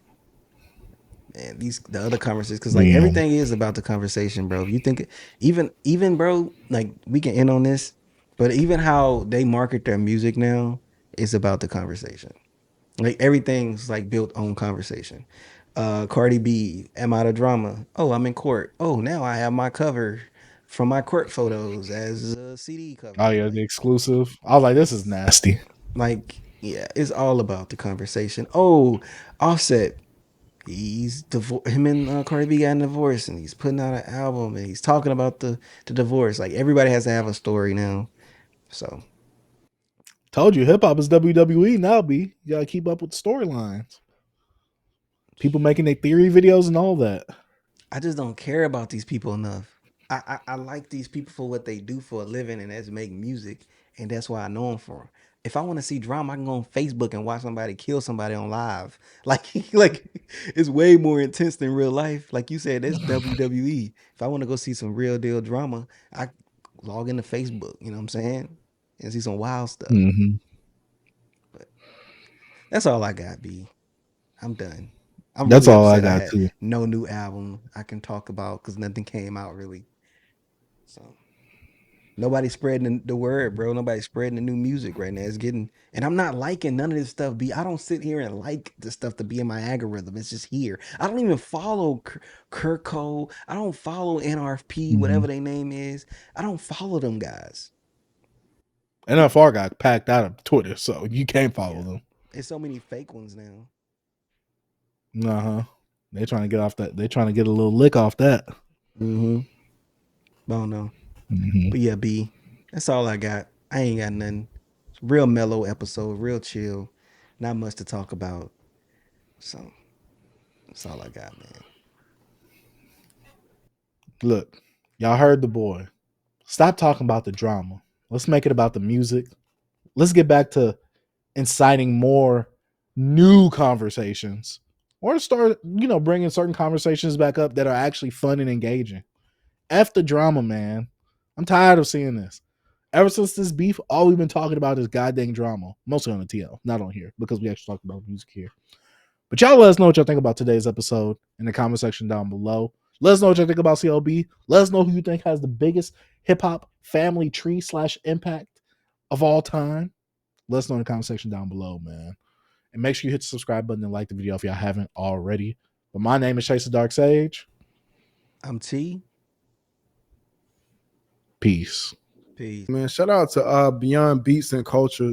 Man, these the other conversations, because like Yeah. everything is about the conversation, bro. If you think even bro, like we can end on this, but even how they market their music now is about the conversation. Like everything's like built on conversation. Cardi B, am I the drama? Oh, I'm in court. Oh, now I have my cover from my court photos as a CD Oh cover. yeah, the exclusive. I was like, this is nasty. Yeah, it's all about the conversation. Oh, Offset, him and Cardi B got a divorce, and he's putting out an album, and he's talking about the divorce. Like everybody has to have a story now. So Told you, hip hop is WWE now. B, you gotta keep up with the storylines. People making their theory videos and all that. I just don't care about these people enough. I like these people for what they do for a living, and that's make music, and that's why I know them for. if I want to see drama, I can go on Facebook and watch somebody kill somebody on live. Like it's way more intense than real life. Like you said, that's WWE. If I want to go see some real deal drama, I log into Facebook. You know what I'm saying? And see some wild stuff. Mm-hmm. But that's all I got, B. I'm done. I'm That's really all I upset. I got had too. no new album I can talk about because nothing came out really. So nobody's spreading the word, bro. Nobody's spreading the new music right now. It's getting, and I'm not liking none of this stuff. I don't sit here and like the stuff to be in my algorithm. It's just here. I don't even follow Kirko. I don't follow NRFP, Mm-hmm. whatever their name is. I don't follow them guys. NFR got packed out of Twitter, so you can't follow Yeah, them. there's so many fake ones now. Uh-huh. They trying to get off that. They trying to get a little lick off that. Mm-hmm. I don't know. Mm-hmm. But yeah, B, that's all I got. I ain't got nothing. It's a real mellow episode, real chill. Not much to talk about. So that's all I got, man. Look, y'all heard the boy. Stop talking about the drama. Let's make it about the music. Let's get back to inciting more new conversations, or start, bringing certain conversations back up that are actually fun and engaging. F the drama, man. I'm tired of seeing this. Ever since this beef, all we've been talking about is goddamn drama. Mostly on the TL, not on here, because we actually talk about music here. But y'all let us know what y'all think about today's episode in the comment section down below. Let us know what y'all think about CLB. Let us know who you think has the biggest hip hop family tree / impact of all time. Let us know in the comment section down below, man. And make sure you hit the subscribe button and like the video if y'all haven't already. But my name is Chase the Dark Sage. I'm T. Peace. Peace. Man, shout out to Beyond Beats and Culture.